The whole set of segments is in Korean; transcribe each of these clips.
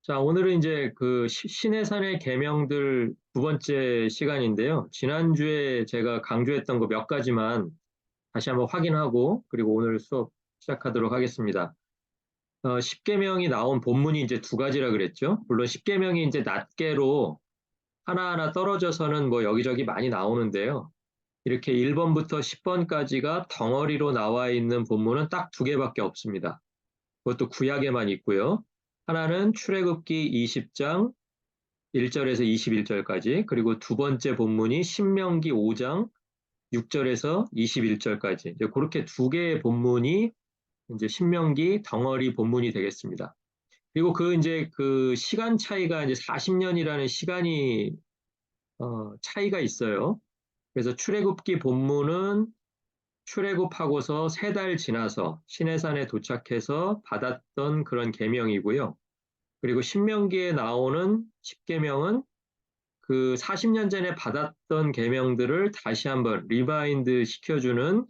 자, 오늘은 이제 그 신의 산의 계명들 두 번째 시간인데요. 지난주에 제가 강조했던 거 몇 가지만 다시 한번 확인하고, 그리고 오늘 수업 시작하도록 하겠습니다. 십계명이 나온 본문이 이제 두 가지라 그랬죠. 물론 십계명이 이제 낱개로 하나하나 떨어져서는 뭐 여기저기 많이 나오는데요. 이렇게 1번부터 10번까지가 덩어리로 나와 있는 본문은 딱 두 개밖에 없습니다. 그것도 구약에만 있고요. 하나는 출애굽기 20장 1절에서 21절까지, 그리고 두 번째 본문이 신명기 5장 6절에서 21절까지. 이제 그렇게 두 개의 본문이 이제 신명기 덩어리 본문이 되겠습니다. 그리고 그 이제 그 시간 차이가 이제 40년이라는 시간이 차이가 있어요. 그래서 출애굽기 본문은 출애굽하고서 세 달 지나서 시내산에 도착해서 받았던 그런 계명이고요. 그리고 신명기에 나오는 십계명은 그 40년 전에 받았던 계명들을 다시 한번 리바인드 시켜주는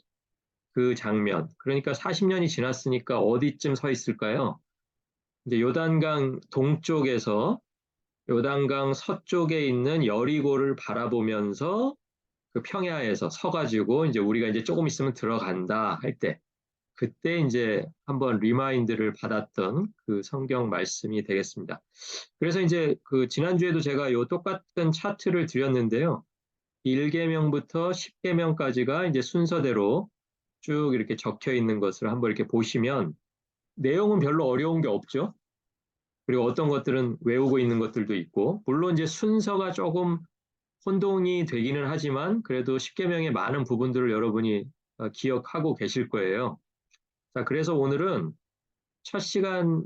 그 장면. 그러니까 40년이 지났으니까 어디쯤 서 있을까요? 이제 요단강 동쪽에서 요단강 서쪽에 있는 여리고를 바라보면서 그 평야에서 서가지고 이제 우리가 이제 조금 있으면 들어간다 할 때, 그때 이제 한번 리마인드를 받았던 그 성경 말씀이 되겠습니다. 그래서 이제 그 지난주에도 제가 요 똑같은 차트를 드렸는데요. 1계명부터 10계명까지가 이제 순서대로 쭉 이렇게 적혀 있는 것을 한번 이렇게 보시면 내용은 별로 어려운 게 없죠. 그리고 어떤 것들은 외우고 있는 것들도 있고, 물론 이제 순서가 조금 혼동이 되기는 하지만 그래도 10계명의 많은 부분들을 여러분이 기억하고 계실 거예요. 자, 그래서 오늘은 첫 시간에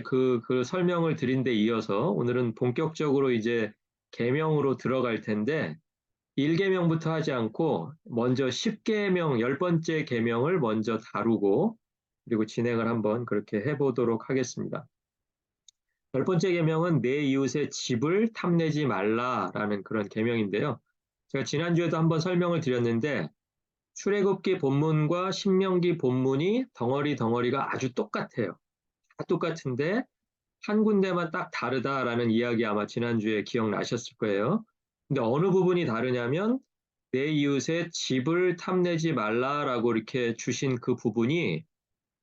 그 설명을 드린 데 이어서 오늘은 본격적으로 이제 계명으로 들어갈 텐데 1계명부터 하지 않고 먼저 10계명, 10번째 계명을 먼저 다루고 그리고 진행을 한번 그렇게 해보도록 하겠습니다. 10번째 계명은 내 이웃의 집을 탐내지 말라라는 그런 계명인데요. 제가 지난주에도 한번 설명을 드렸는데 출애굽기 본문과 신명기 본문이 덩어리 덩어리가 아주 똑같아요. 다 똑같은데 한 군데만 딱 다르다라는 이야기 아마 지난주에 기억나셨을 거예요. 근데 어느 부분이 다르냐면 내 이웃의 집을 탐내지 말라라고 이렇게 주신 그 부분이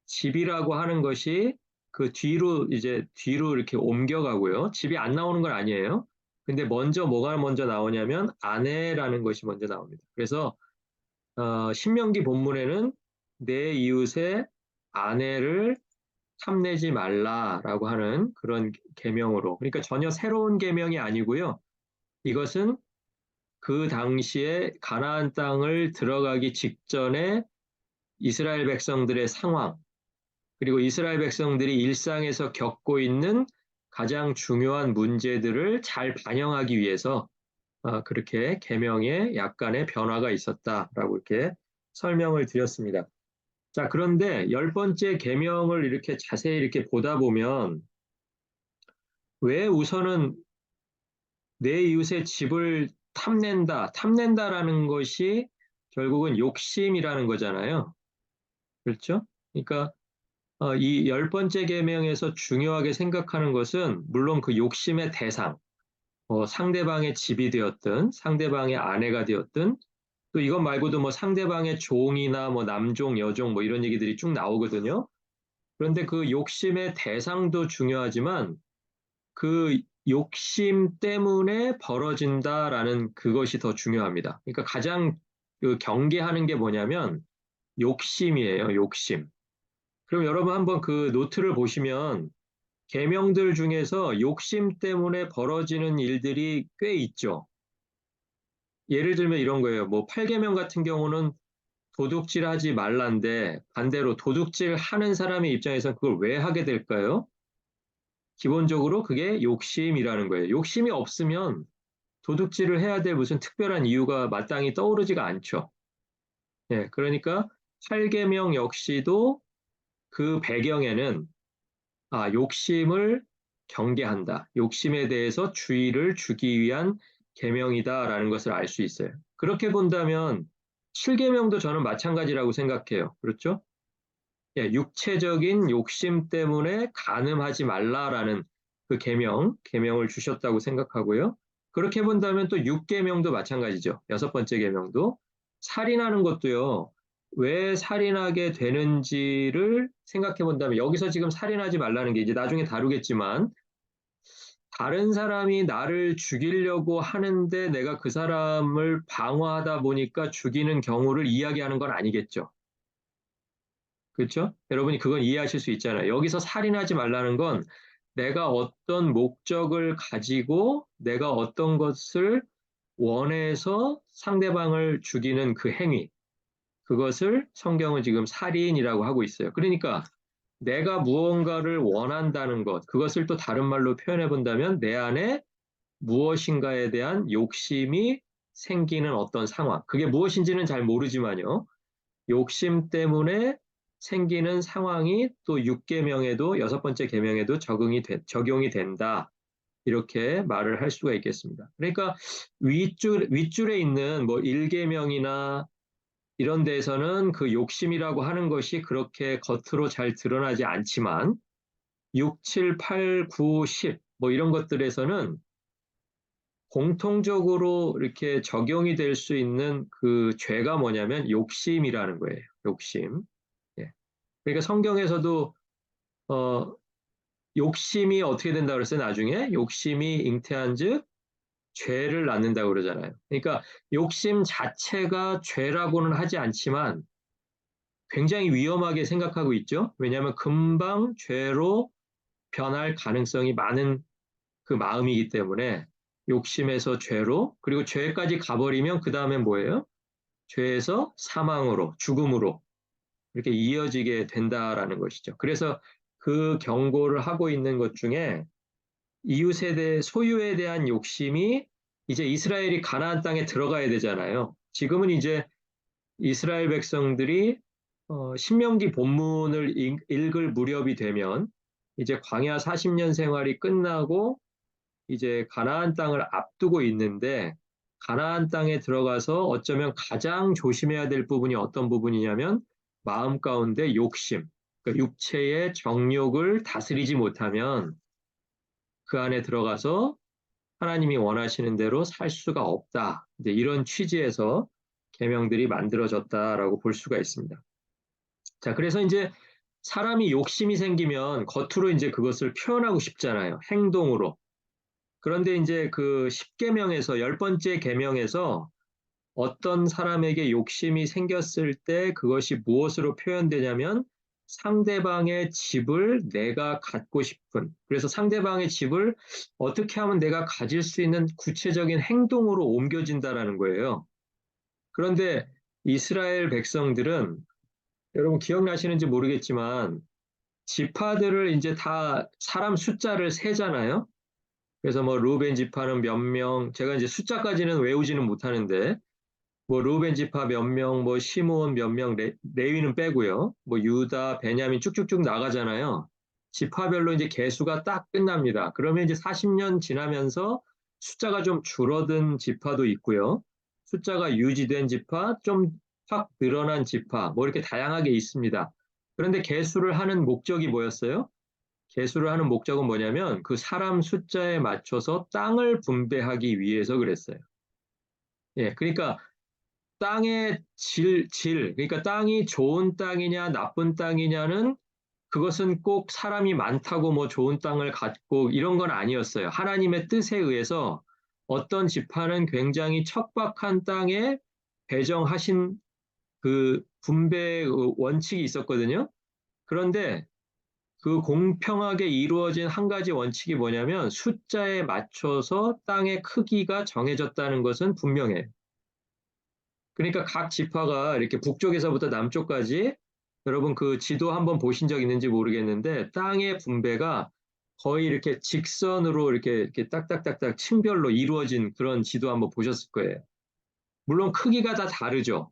집이라고 하는 것이 그 뒤로 이제 뒤로 이렇게 옮겨가고요. 집이 안 나오는 건 아니에요. 근데 먼저 뭐가 먼저 나오냐면 아내라는 것이 먼저 나옵니다. 그래서 신명기 본문에는 내 이웃의 아내를 탐내지 말라라고 하는 그런 계명으로. 그러니까 전혀 새로운 계명이 아니고요. 이것은 그 당시에 가나안 땅을 들어가기 직전에 이스라엘 백성들의 상황, 그리고 이스라엘 백성들이 일상에서 겪고 있는 가장 중요한 문제들을 잘 반영하기 위해서 그렇게 계명에 약간의 변화가 있었다라고 이렇게 설명을 드렸습니다. 자, 그런데 10번째 계명을 이렇게 자세히 이렇게 보다 보면 왜 우선은 내 이웃의 집을 탐낸다라는 것이 결국은 욕심이라는 거잖아요. 그렇죠? 그러니까 이 10번째 계명에서 중요하게 생각하는 것은 물론 그 욕심의 대상, 상대방의 집이 되었든 상대방의 아내가 되었든 또 이것 말고도 뭐 상대방의 종이나 뭐 남종, 여종 뭐 이런 얘기들이 쭉 나오거든요. 그런데 그 욕심의 대상도 중요하지만 그 욕심 때문에 벌어진다라는 그것이 더 중요합니다. 그러니까 가장 그 경계하는 게 뭐냐면 욕심이에요, 욕심. 그럼 여러분 한번 그 노트를 보시면 계명들 중에서 욕심 때문에 벌어지는 일들이 꽤 있죠. 예를 들면 이런 거예요. 뭐 8계명 같은 경우는 도둑질 하지 말란데 반대로 도둑질 하는 사람의 입장에서 그걸 왜 하게 될까요? 기본적으로 그게 욕심이라는 거예요. 욕심이 없으면 도둑질을 해야 될 무슨 특별한 이유가 마땅히 떠오르지가 않죠. 예, 그러니까 8계명 역시도 그 배경에는 욕심을 경계한다. 욕심에 대해서 주의를 주기 위한 계명이다라는 것을 알 수 있어요. 그렇게 본다면 7계명도 저는 마찬가지라고 생각해요. 그렇죠? 예, 육체적인 욕심 때문에 간음하지 말라라는 그 계명을 주셨다고 생각하고요. 그렇게 본다면 또 6계명도 마찬가지죠. 여섯 번째 계명도 살인하는 것도요. 왜 살인하게 되는지를 생각해 본다면 여기서 지금 살인하지 말라는 게 이제 나중에 다루겠지만 다른 사람이 나를 죽이려고 하는데 내가 그 사람을 방어하다 보니까 죽이는 경우를 이야기하는 건 아니겠죠. 그렇죠? 여러분이 그건 이해하실 수 있잖아요. 여기서 살인하지 말라는 건 내가 어떤 목적을 가지고 내가 어떤 것을 원해서 상대방을 죽이는 그 행위, 그것을 성경은 지금 살인이라고 하고 있어요. 그러니까 내가 무언가를 원한다는 것, 그것을 또 다른 말로 표현해 본다면 내 안에 무엇인가에 대한 욕심이 생기는 어떤 상황. 그게 무엇인지는 잘 모르지만요. 욕심 때문에 생기는 상황이 또 6계명에도 여섯 번째 계명에도 적용이 된다. 이렇게 말을 할 수가 있겠습니다. 그러니까 윗줄에 있는 뭐 1계명이나 이런 데에서는 그 욕심이라고 하는 것이 그렇게 겉으로 잘 드러나지 않지만 6, 7, 8, 9, 10 뭐 이런 것들에서는 공통적으로 이렇게 적용이 될 수 있는 그 죄가 뭐냐면 욕심이라는 거예요. 욕심. 예. 그러니까 성경에서도 어, 욕심이 어떻게 된다 그랬어요? 나중에 욕심이 잉태한즉 죄를 낳는다고 그러잖아요. 그러니까 욕심 자체가 죄라고는 하지 않지만 굉장히 위험하게 생각하고 있죠. 왜냐하면 금방 죄로 변할 가능성이 많은 그 마음이기 때문에 욕심에서 죄로 그리고 죄까지 가버리면 그 다음엔 뭐예요? 죄에서 사망으로 죽음으로 이렇게 이어지게 된다라는 것이죠. 그래서 그 경고를 하고 있는 것 중에 이웃에 대해 소유에 대한 욕심이 이제 이스라엘이 가나안 땅에 들어가야 되잖아요. 지금은 이제 이스라엘 백성들이 신명기 본문을 읽을 무렵이 되면 이제 광야 40년 생활이 끝나고 이제 가나안 땅을 앞두고 있는데 가나안 땅에 들어가서 어쩌면 가장 조심해야 될 부분이 어떤 부분이냐면 마음 가운데 욕심, 그러니까 육체의 정욕을 다스리지 못하면 그 안에 들어가서 하나님이 원하시는 대로 살 수가 없다. 이제 이런 취지에서 계명들이 만들어졌다라고 볼 수가 있습니다. 자, 그래서 이제 사람이 욕심이 생기면 겉으로 이제 그것을 표현하고 싶잖아요. 행동으로. 그런데 이제 그 10계명에서 열 번째 계명에서 어떤 사람에게 욕심이 생겼을 때 그것이 무엇으로 표현되냐면 상대방의 집을 내가 갖고 싶은 그래서 상대방의 집을 어떻게 하면 내가 가질 수 있는 구체적인 행동으로 옮겨진다라는 거예요. 그런데 이스라엘 백성들은 여러분 기억나시는지 모르겠지만 지파들을 이제 다 사람 숫자를 세잖아요. 그래서 뭐 루벤 지파는 몇 명, 제가 이제 숫자까지는 외우지는 못하는데 뭐 루벤 지파 몇 명, 뭐 시므온 몇 명, 레위는 빼고요. 뭐 유다, 베냐민 쭉쭉쭉 나가잖아요. 지파별로 이제 개수가 딱 끝납니다. 그러면 이제 40년 지나면서 숫자가 좀 줄어든 지파도 있고요. 숫자가 유지된 지파, 좀 확 늘어난 지파, 뭐 이렇게 다양하게 있습니다. 그런데 개수를 하는 목적이 뭐였어요? 개수를 하는 목적은 뭐냐면 그 사람 숫자에 맞춰서 땅을 분배하기 위해서 그랬어요. 예, 그러니까 땅의 그러니까 땅이 좋은 땅이냐, 나쁜 땅이냐는 그것은 꼭 사람이 많다고 뭐 좋은 땅을 갖고 이런 건 아니었어요. 하나님의 뜻에 의해서 어떤 지파는 굉장히 척박한 땅에 배정하신 그 분배 원칙이 있었거든요. 그런데 그 공평하게 이루어진 한 가지 원칙이 뭐냐면 숫자에 맞춰서 땅의 크기가 정해졌다는 것은 분명해요. 그러니까 각 지파가 이렇게 북쪽에서부터 남쪽까지 여러분 그 지도 한번 보신 적 있는지 모르겠는데 땅의 분배가 거의 이렇게 직선으로 이렇게 딱딱딱딱 층별로 이루어진 그런 지도 한번 보셨을 거예요. 물론 크기가 다 다르죠.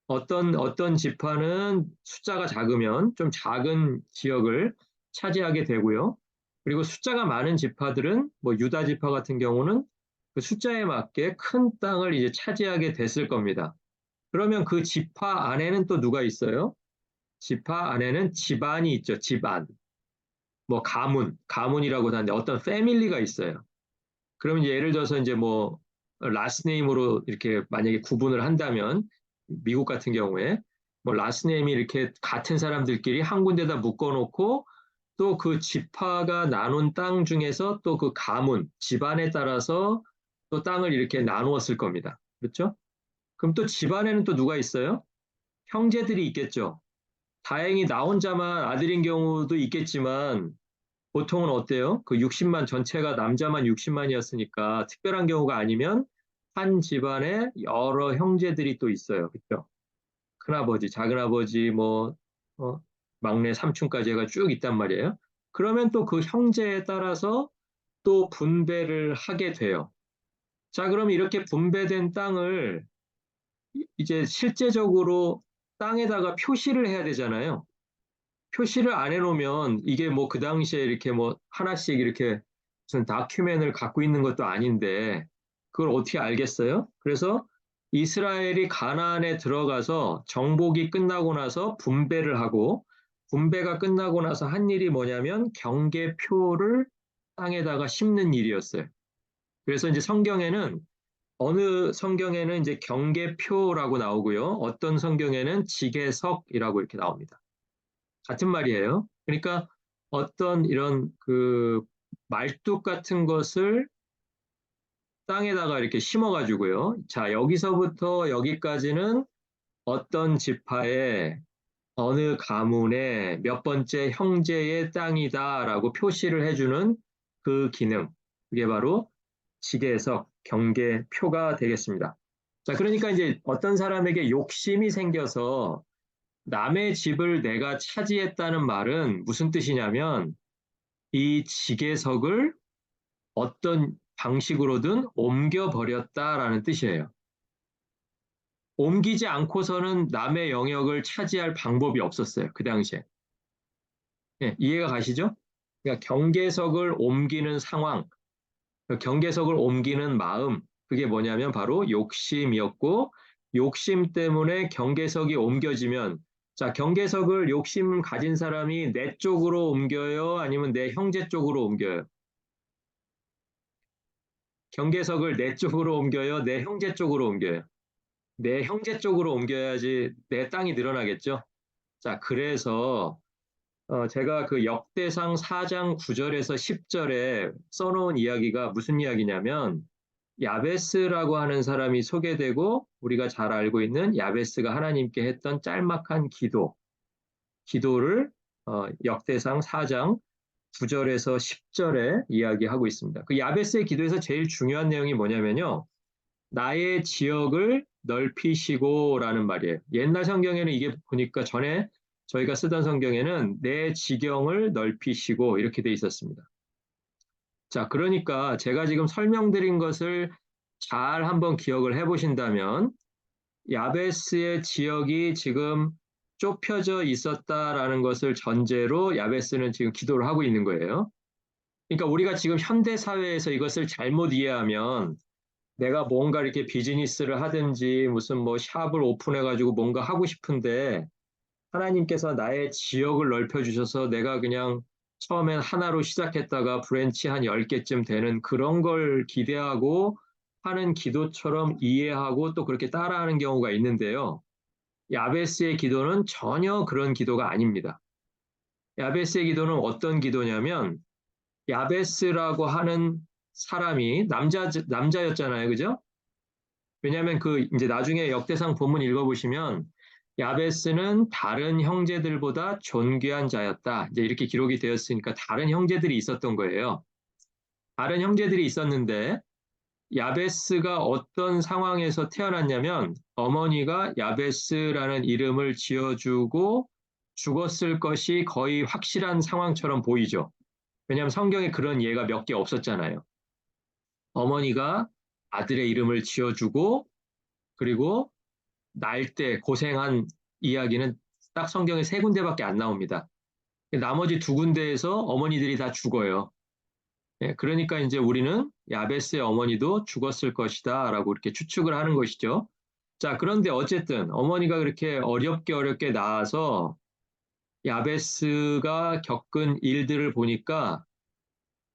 어떤 지파는 숫자가 작으면 좀 작은 지역을 차지하게 되고요. 그리고 숫자가 많은 지파들은 뭐 유다 지파 같은 경우는 그 숫자에 맞게 큰 땅을 이제 차지하게 됐을 겁니다. 그러면 그 지파 안에는 또 누가 있어요? 지파 안에는 집안이 있죠. 집안. 뭐 가문이라고 하는데 어떤 패밀리가 있어요. 그러면 이제 예를 들어서 이제 뭐 라스트 네임으로 이렇게 만약에 구분을 한다면 미국 같은 경우에 뭐 라스트 네임이 이렇게 같은 사람들끼리 한 군데다 묶어놓고 또 그 지파가 나눈 땅 중에서 또 그 가문, 집안에 따라서 또 땅을 이렇게 나누었을 겁니다. 그렇죠? 그럼 또 집안에는 또 누가 있어요? 형제들이 있겠죠. 다행히 나 혼자만 아들인 경우도 있겠지만 보통은 어때요? 그 60만 전체가 남자만 60만이었으니까 특별한 경우가 아니면 한 집안에 여러 형제들이 또 있어요. 그렇죠? 큰아버지, 작은아버지, 뭐 어, 막내 삼촌까지 해가 쭉 있단 말이에요. 그러면 또 그 형제에 따라서 또 분배를 하게 돼요. 자, 그럼 이렇게 분배된 땅을 이제 실제적으로 땅에다가 표시를 해야 되잖아요. 표시를 안 해놓으면 이게 뭐 그 당시에 이렇게 뭐 하나씩 이렇게 무슨 다큐멘을 갖고 있는 것도 아닌데 그걸 어떻게 알겠어요? 그래서 이스라엘이 가나안에 들어가서 정복이 끝나고 나서 분배를 하고 분배가 끝나고 나서 한 일이 뭐냐면 경계표를 땅에다가 심는 일이었어요. 그래서 이제 성경에는 어느 성경에는 이제 경계표라고 나오고요. 어떤 성경에는 지계석이라고 이렇게 나옵니다. 같은 말이에요. 그러니까 어떤 이런 그 말뚝 같은 것을 땅에다가 이렇게 심어가지고요. 자, 여기서부터 여기까지는 어떤 지파의 어느 가문의 몇 번째 형제의 땅이다라고 표시를 해주는 그 기능. 그게 바로 지계석, 경계표가 되겠습니다. 자, 그러니까 이제 어떤 사람에게 욕심이 생겨서 남의 집을 내가 차지했다는 말은 무슨 뜻이냐면 이 지계석을 어떤 방식으로든 옮겨버렸다라는 뜻이에요. 옮기지 않고서는 남의 영역을 차지할 방법이 없었어요. 그 당시에. 예, 이해가 가시죠? 그러니까 경계석을 옮기는 상황, 경계석을 옮기는 마음, 그게 뭐냐면 바로 욕심이었고, 욕심 때문에 경계석이 옮겨지면, 자, 경계석을 욕심 가진 사람이 내 쪽으로 옮겨요? 아니면 내 형제 쪽으로 옮겨요? 경계석을 내 쪽으로 옮겨요? 내 형제 쪽으로 옮겨요? 내 형제 쪽으로 옮겨야지 내 땅이 늘어나겠죠? 자, 그래서 제가 그 역대상 4장 9절에서 10절에 써놓은 이야기가 무슨 이야기냐면 야베스라고 하는 사람이 소개되고 우리가 잘 알고 있는 야베스가 하나님께 했던 짤막한 기도를 역대상 4장 9절에서 10절에 이야기하고 있습니다. 그 야베스의 기도에서 제일 중요한 내용이 뭐냐면요. 나의 지역을 넓히시고라는 말이에요. 옛날 성경에는 이게 보니까 전에 저희가 쓰던 성경에는 내 지경을 넓히시고 이렇게 돼 있었습니다. 자, 그러니까 제가 지금 설명드린 것을 잘 한번 기억을 해 보신다면 야베스의 지역이 지금 좁혀져 있었다라는 것을 전제로 야베스는 지금 기도를 하고 있는 거예요. 그러니까 우리가 지금 현대 사회에서 이것을 잘못 이해하면 내가 뭔가 이렇게 비즈니스를 하든지 무슨 뭐 샵을 오픈해가지고 뭔가 하고 싶은데 하나님께서 나의 지역을 넓혀주셔서 내가 그냥 처음엔 하나로 시작했다가 브랜치 한 10개쯤 되는 그런 걸 기대하고 하는 기도처럼 이해하고 또 그렇게 따라하는 경우가 있는데요. 야베스의 기도는 전혀 그런 기도가 아닙니다. 야베스의 기도는 어떤 기도냐면 야베스라고 하는 사람이 남자였잖아요. 그죠? 왜냐하면 그 이제 나중에 역대상 본문 읽어보시면 야베스는 다른 형제들보다 존귀한 자였다. 이제 이렇게 기록이 되었으니까 다른 형제들이 있었던 거예요. 다른 형제들이 있었는데 야베스가 어떤 상황에서 태어났냐면 어머니가 야베스라는 이름을 지어주고 죽었을 것이 거의 확실한 상황처럼 보이죠. 왜냐하면 성경에 그런 예가 몇 개 없었잖아요. 어머니가 아들의 이름을 지어주고 그리고 날 때 고생한 이야기는 딱 성경에 세 군데밖에 안 나옵니다. 나머지 두 군데에서 어머니들이 다 죽어요. 예, 그러니까 이제 우리는 야베스의 어머니도 죽었을 것이다 라고 이렇게 추측을 하는 것이죠. 자, 그런데 어쨌든 어머니가 그렇게 어렵게 낳아서 야베스가 겪은 일들을 보니까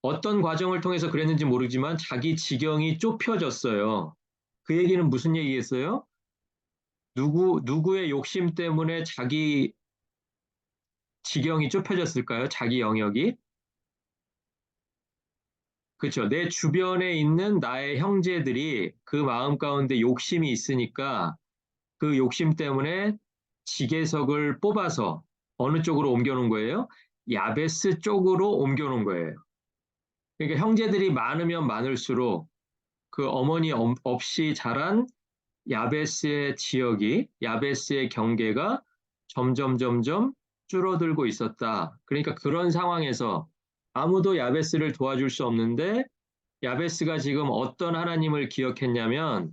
어떤 과정을 통해서 그랬는지 모르지만 자기 지경이 좁혀졌어요. 그 얘기는 무슨 얘기겠어요? 누구의 욕심 때문에 자기 지경이 좁혀졌을까요? 자기 영역이? 그렇죠. 내 주변에 있는 나의 형제들이 그 마음 가운데 욕심이 있으니까 그 욕심 때문에 지게석을 뽑아서 어느 쪽으로 옮겨놓은 거예요? 야베스 쪽으로 옮겨놓은 거예요. 그러니까 형제들이 많으면 많을수록 그 어머니 없이 자란 야베스의 지역이, 야베스의 경계가 점점 줄어들고 있었다. 그러니까 그런 상황에서 아무도 야베스를 도와줄 수 없는데 야베스가 지금 어떤 하나님을 기억했냐면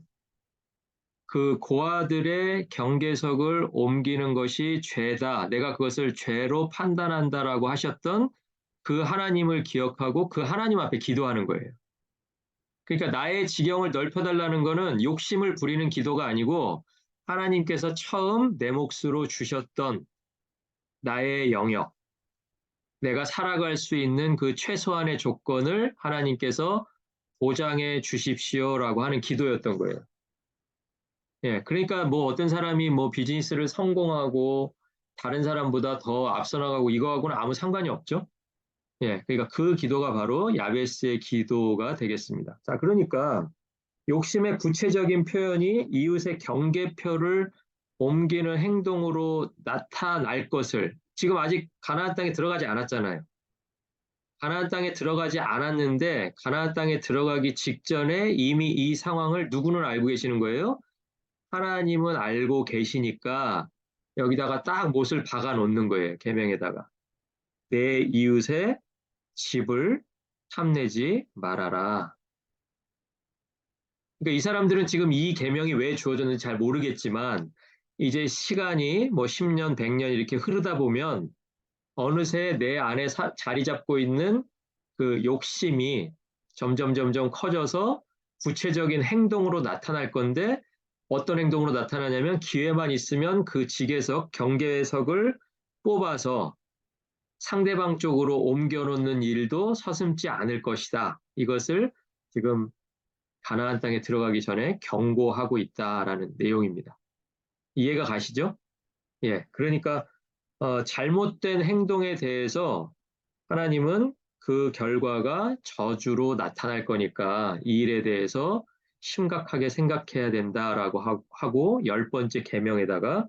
그 고아들의 경계석을 옮기는 것이 죄다. 내가 그것을 죄로 판단한다라고 하셨던 그 하나님을 기억하고 그 하나님 앞에 기도하는 거예요. 그러니까 나의 지경을 넓혀달라는 거는 욕심을 부리는 기도가 아니고 하나님께서 처음 내 몫으로 주셨던 나의 영역, 내가 살아갈 수 있는 그 최소한의 조건을 하나님께서 보장해 주십시오라고 하는 기도였던 거예요. 예, 그러니까 뭐 어떤 사람이 뭐 비즈니스를 성공하고 다른 사람보다 더 앞서 나가고 이거하고는 아무 상관이 없죠. 예, 그러니까 그 기도가 바로 야베스의 기도가 되겠습니다. 자, 그러니까 욕심의 구체적인 표현이 이웃의 경계표를 옮기는 행동으로 나타날 것을 지금 아직 가나안 땅에 들어가지 않았잖아요. 가나안 땅에 들어가지 않았는데 가나안 땅에 들어가기 직전에 이미 이 상황을 누구는 알고 계시는 거예요? 하나님은 알고 계시니까 여기다가 딱 못을 박아 놓는 거예요. 계명에다가. 내 이웃의 집을 탐내지 말아라. 그러니까 이 사람들은 지금 이 계명이 왜 주어졌는지 잘 모르겠지만 이제 시간이 뭐 10년, 100년 이렇게 흐르다 보면 어느새 내 안에 자리 잡고 있는 그 욕심이 점점 커져서 구체적인 행동으로 나타날 건데 어떤 행동으로 나타나냐면 기회만 있으면 그 직에석, 경계석을 뽑아서 상대방 쪽으로 옮겨놓는 일도 서슴지 않을 것이다. 이것을 지금 가나안 땅에 들어가기 전에 경고하고 있다라는 내용입니다. 이해가 가시죠? 예, 그러니까 잘못된 행동에 대해서 하나님은 그 결과가 저주로 나타날 거니까 이 일에 대해서 심각하게 생각해야 된다라고 하고 열 번째 계명에다가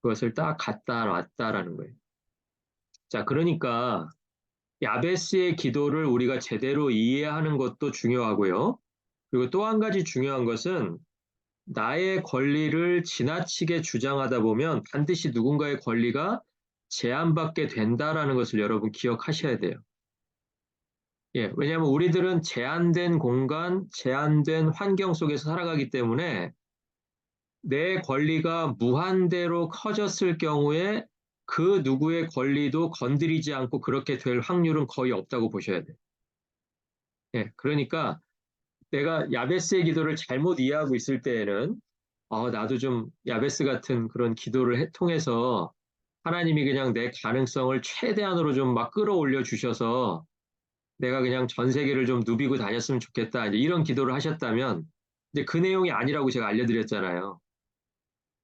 그것을 딱 갖다 놨다라는 거예요. 자, 그러니까 야베스의 기도를 우리가 제대로 이해하는 것도 중요하고요. 그리고 또 한 가지 중요한 것은 나의 권리를 지나치게 주장하다 보면 반드시 누군가의 권리가 제한받게 된다라는 것을 여러분 기억하셔야 돼요. 예, 왜냐하면 우리들은 제한된 공간, 제한된 환경 속에서 살아가기 때문에 내 권리가 무한대로 커졌을 경우에 그 누구의 권리도 건드리지 않고 그렇게 될 확률은 거의 없다고 보셔야 돼요. 예, 그러니까 내가 야베스의 기도를 잘못 이해하고 있을 때에는 나도 좀 야베스 같은 그런 기도를 통해서 하나님이 그냥 내 가능성을 최대한으로 좀 막 끌어올려 주셔서 내가 그냥 전 세계를 좀 누비고 다녔으면 좋겠다. 이제 이런 기도를 하셨다면 이제 그 내용이 아니라고 제가 알려드렸잖아요.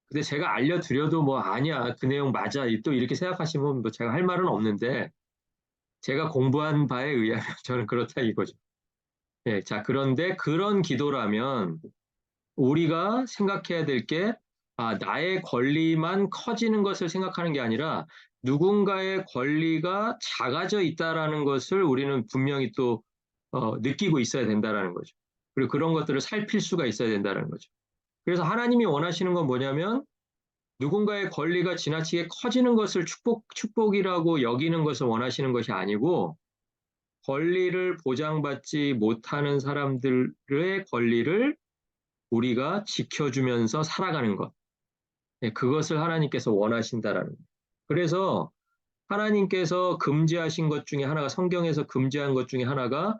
근데 제가 알려드려도 뭐 아니야. 그 내용 맞아. 또 이렇게 생각하시면 뭐 제가 할 말은 없는데 제가 공부한 바에 의하면 저는 그렇다 이거죠. 예, 자, 그런데 그런 기도라면 우리가 생각해야 될 게, 나의 권리만 커지는 것을 생각하는 게 아니라 누군가의 권리가 작아져 있다라는 것을 우리는 분명히 또 느끼고 있어야 된다라는 거죠. 그리고 그런 것들을 살필 수가 있어야 된다라는 거죠. 그래서 하나님이 원하시는 건 뭐냐면 누군가의 권리가 지나치게 커지는 것을 축복이라고 여기는 것을 원하시는 것이 아니고 권리를 보장받지 못하는 사람들의 권리를 우리가 지켜주면서 살아가는 것. 네, 그것을 하나님께서 원하신다라는 거예요. 그래서 하나님께서 금지하신 것 중에 하나가 성경에서 금지한 것 중에 하나가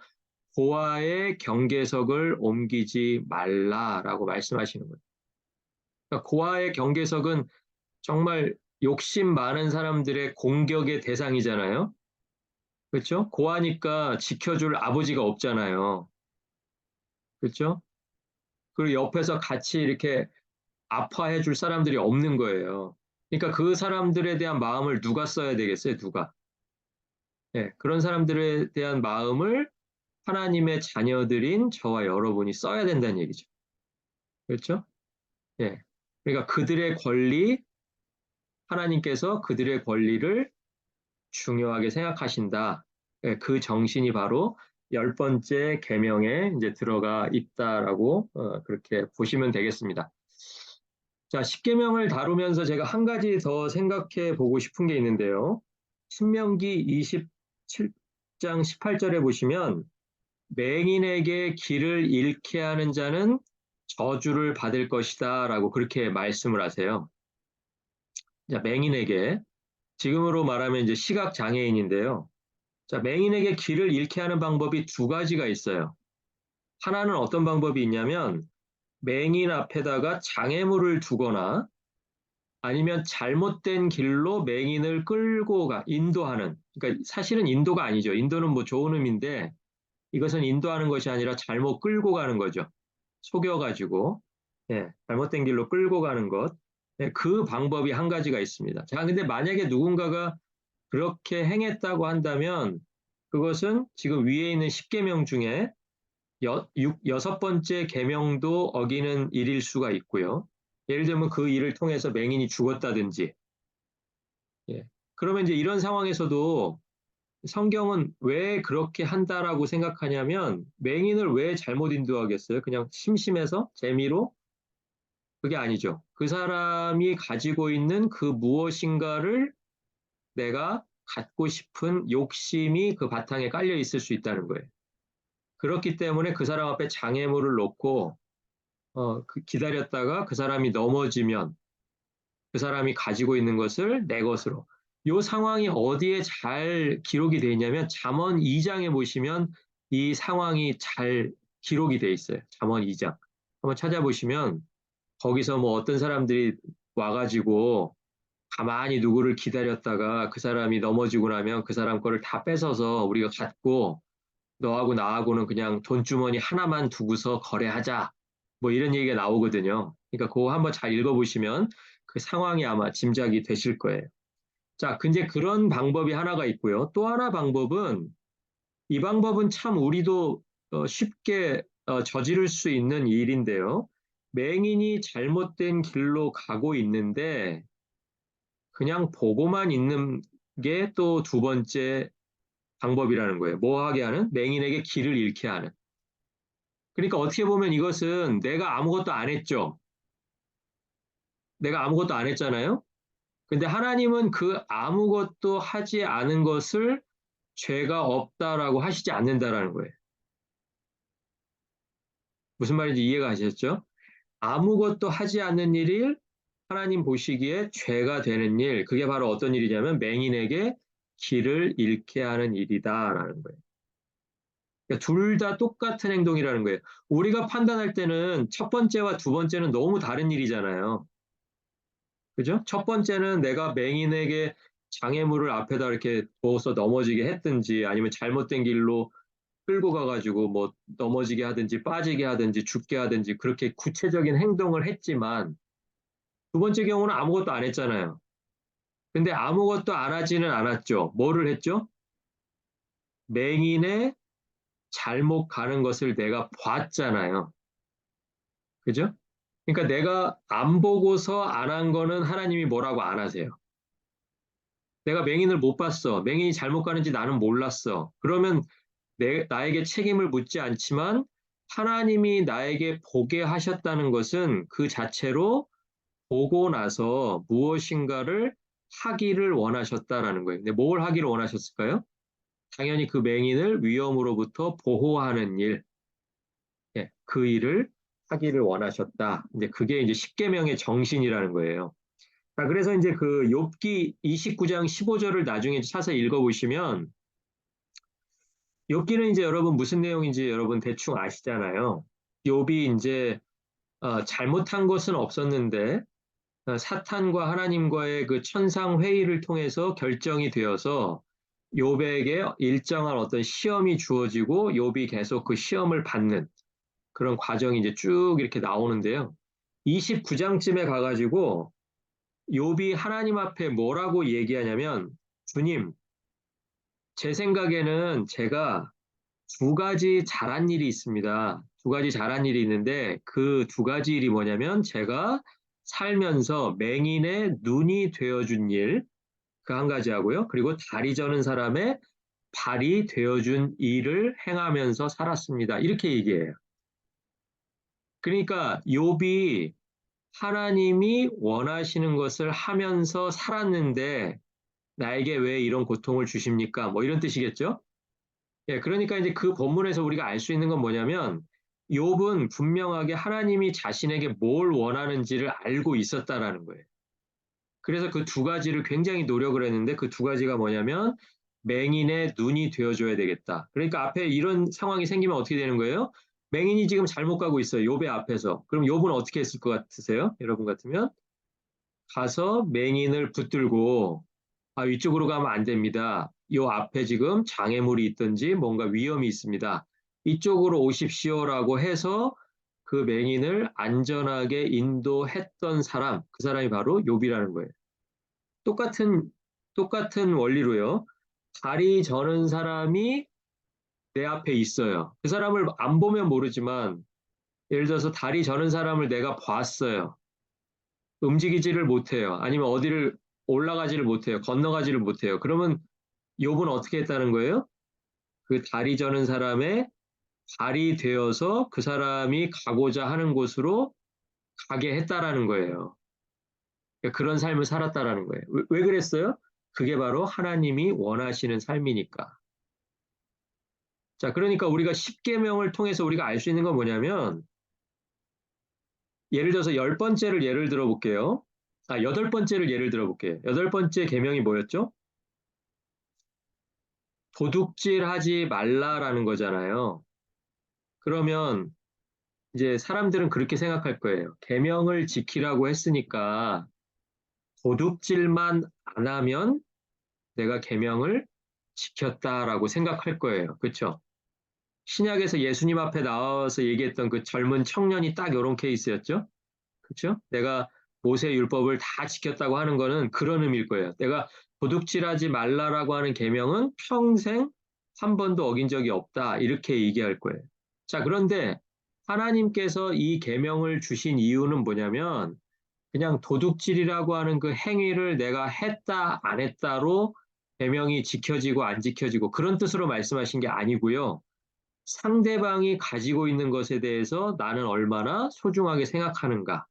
고아의 경계석을 옮기지 말라라고 말씀하시는 거예요. 그러니까 고아의 경계석은 정말 욕심 많은 사람들의 공격의 대상이잖아요. 그렇죠? 고하니까 지켜줄 아버지가 없잖아요. 그렇죠? 그리고 옆에서 같이 이렇게 아파해 줄 사람들이 없는 거예요. 그러니까 그 사람들에 대한 마음을 누가 써야 되겠어요? 누가? 예, 그런 사람들에 대한 마음을 하나님의 자녀들인 저와 여러분이 써야 된다는 얘기죠. 그렇죠? 예. 그러니까 그들의 권리, 하나님께서 그들의 권리를 중요하게 생각하신다. 예, 그 정신이 바로 열 번째 계명에 이제 들어가 있다라고 그렇게 보시면 되겠습니다. 자, 십계명을 다루면서 제가 한 가지 더 생각해 보고 싶은 게 있는데요. 신명기 27장 18절에 보시면 맹인에게 길을 잃게 하는 자는 저주를 받을 것이다라고 그렇게 말씀을 하세요. 자, 맹인에게 지금으로 말하면 이제 시각 장애인인데요. 자, 맹인에게 길을 잃게 하는 방법이 두 가지가 있어요. 하나는 어떤 방법이 있냐면 맹인 앞에다가 장애물을 두거나 아니면 잘못된 길로 맹인을 끌고 인도하는. 그러니까 사실은 인도가 아니죠. 인도는 뭐 좋은 의미인데 이것은 인도하는 것이 아니라 잘못 끌고 가는 거죠. 속여가지고, 예, 잘못된 길로 끌고 가는 것. 예, 그 방법이 한 가지가 있습니다. 자, 근데 만약에 누군가가 그렇게 행했다고 한다면 그것은 지금 위에 있는 10계명 중에 여섯 번째 계명도 어기는 일일 수가 있고요. 예를 들면 그 일을 통해서 맹인이 죽었다든지, 예. 그러면 이제 이런 상황에서도 성경은 왜 그렇게 한다라고 생각하냐면 맹인을 왜 잘못 인도하겠어요? 그냥 심심해서 재미로? 그게 아니죠. 그 사람이 가지고 있는 그 무엇인가를 내가 갖고 싶은 욕심이 그 바탕에 깔려 있을 수 있다는 거예요. 그렇기 때문에 그 사람 앞에 장애물을 놓고 기다렸다가 그 사람이 넘어지면 그 사람이 가지고 있는 것을 내 것으로. 이 상황이 어디에 잘 기록이 되어 있냐면 잠언 2장에 보시면 이 상황이 잘 기록이 되어 있어요. 잠언 2장. 한번 찾아보시면 거기서 뭐 어떤 사람들이 와가지고 가만히 누구를 기다렸다가 그 사람이 넘어지고 나면 그 사람 거를 다 뺏어서 우리가 갖고 너하고 나하고는 그냥 돈주머니 하나만 두고서 거래하자. 뭐 이런 얘기가 나오거든요. 그러니까 그거 한번 잘 읽어보시면 그 상황이 아마 짐작이 되실 거예요. 자, 근데 그런 방법이 하나가 있고요. 또 하나 방법은 이 방법은 참 우리도 쉽게 저지를 수 있는 일인데요. 맹인이 잘못된 길로 가고 있는데 그냥 보고만 있는 게 또 두 번째 방법이라는 거예요. 뭐 하게 하는? 맹인에게 길을 잃게 하는. 그러니까 어떻게 보면 이것은 내가 아무것도 안 했죠. 내가 아무것도 안 했잖아요. 근데 하나님은 그 아무것도 하지 않은 것을 죄가 없다라고 하시지 않는다라는 거예요. 무슨 말인지 이해가 가셨죠? 아무것도 하지 않는 일이 하나님 보시기에 죄가 되는 일, 그게 바로 어떤 일이냐면 맹인에게 길을 잃게 하는 일이다라는 거예요. 그러니까 둘 다 똑같은 행동이라는 거예요. 우리가 판단할 때는 첫 번째와 두 번째는 너무 다른 일이잖아요. 그죠? 첫 번째는 내가 맹인에게 장애물을 앞에다 이렇게 둬서 넘어지게 했든지 아니면 잘못된 길로 끌고 가가지고 뭐 넘어지게 하든지 빠지게 하든지 죽게 하든지 그렇게 구체적인 행동을 했지만 두 번째 경우는 아무것도 안 했잖아요. 근데 아무것도 안 하지는 않았죠. 뭐를 했죠? 맹인의 잘못 가는 것을 내가 봤잖아요. 그죠? 그러니까 내가 안 보고서 안 한 거는 하나님이 뭐라고 안 하세요. 내가 맹인을 못 봤어. 맹인이 잘못 가는지 나는 몰랐어. 그러면 나에게 책임을 묻지 않지만 하나님이 나에게 보게 하셨다는 것은 그 자체로 보고 나서 무엇인가를 하기를 원하셨다라는 거예요. 근데 뭘 하기를 원하셨을까요? 당연히 그 맹인을 위험으로부터 보호하는 일, 예, 그 일을 하기를 원하셨다. 이제 그게 이제 십계명의 정신이라는 거예요. 자, 그래서 이제 그 욥기 29장 15절을 나중에 차서 읽어보시면 욥기는 이제 여러분 무슨 내용인지 여러분 대충 아시잖아요. 욥이 이제 잘못한 것은 없었는데 사탄과 하나님과의 그 천상 회의를 통해서 결정이 되어서 욥에게 일정한 어떤 시험이 주어지고 욥이 계속 그 시험을 받는 그런 과정이 이제 쭉 이렇게 나오는데요. 29장쯤에 가가지고 욥이 하나님 앞에 뭐라고 얘기하냐면, 주님, 제 생각에는 제가 두 가지 잘한 일이 있습니다. 두 가지 잘한 일이 있는데 그 두 가지 일이 뭐냐면 제가 살면서 맹인의 눈이 되어준 일, 그 한 가지 하고요. 그리고 다리 저는 사람의 발이 되어준 일을 행하면서 살았습니다. 이렇게 얘기해요. 그러니까 욥이 하나님이 원하시는 것을 하면서 살았는데 나에게 왜 이런 고통을 주십니까? 뭐 이런 뜻이겠죠? 예, 그러니까 이제 그 본문에서 우리가 알 수 있는 건 뭐냐면 욥은 분명하게 하나님이 자신에게 뭘 원하는지를 알고 있었다라는 거예요. 그래서 그 두 가지를 굉장히 노력을 했는데 그 두 가지가 뭐냐면 맹인의 눈이 되어줘야 되겠다. 그러니까 앞에 이런 상황이 생기면 어떻게 되는 거예요? 맹인이 지금 잘못 가고 있어요. 욥의 앞에서. 그럼 욥은 어떻게 했을 것 같으세요? 여러분 같으면 가서 맹인을 붙들고 이쪽으로 가면 안 됩니다. 이 앞에 지금 장애물이 있든지 뭔가 위험이 있습니다. 이쪽으로 오십시오라고 해서 그 맹인을 안전하게 인도했던 사람, 그 사람이 바로 욥이라는 거예요. 똑같은 똑같은 원리로요. 다리 저는 사람이 내 앞에 있어요. 그 사람을 안 보면 모르지만 예를 들어서 다리 저는 사람을 내가 봤어요. 움직이지를 못해요. 아니면 어디를 올라가지를 못해요. 건너가지를 못해요. 그러면 욥은 어떻게 했다는 거예요? 그 다리 저는 사람의 발이 되어서 그 사람이 가고자 하는 곳으로 가게 했다라는 거예요. 그러니까 그런 삶을 살았다라는 거예요. 왜 그랬어요? 그게 바로 하나님이 원하시는 삶이니까. 자, 그러니까 우리가 십계명을 통해서 우리가 알 수 있는 건 뭐냐면 예를 들어서 열 번째를 예를 들어 볼게요. 여덟 번째를 예를 들어 볼게요. 여덟 번째 계명이 뭐였죠? 도둑질하지 말라라는 거잖아요. 그러면 이제 사람들은 그렇게 생각할 거예요. 계명을 지키라고 했으니까 도둑질만 안 하면 내가 계명을 지켰다라고 생각할 거예요. 그렇죠? 신약에서 예수님 앞에 나와서 얘기했던 그 젊은 청년이 딱 이런 케이스였죠. 그렇죠? 내가 모세 율법을 다 지켰다고 하는 거는 그런 의미일 거예요. 내가 도둑질하지 말라라고 하는 계명은 평생 한 번도 어긴 적이 없다. 이렇게 얘기할 거예요. 자, 그런데 하나님께서 이 계명을 주신 이유는 뭐냐면 그냥 도둑질이라고 하는 그 행위를 내가 했다, 안 했다로 계명이 지켜지고 안 지켜지고 그런 뜻으로 말씀하신 게 아니고요. 상대방이 가지고 있는 것에 대해서 나는 얼마나 소중하게 생각하는가.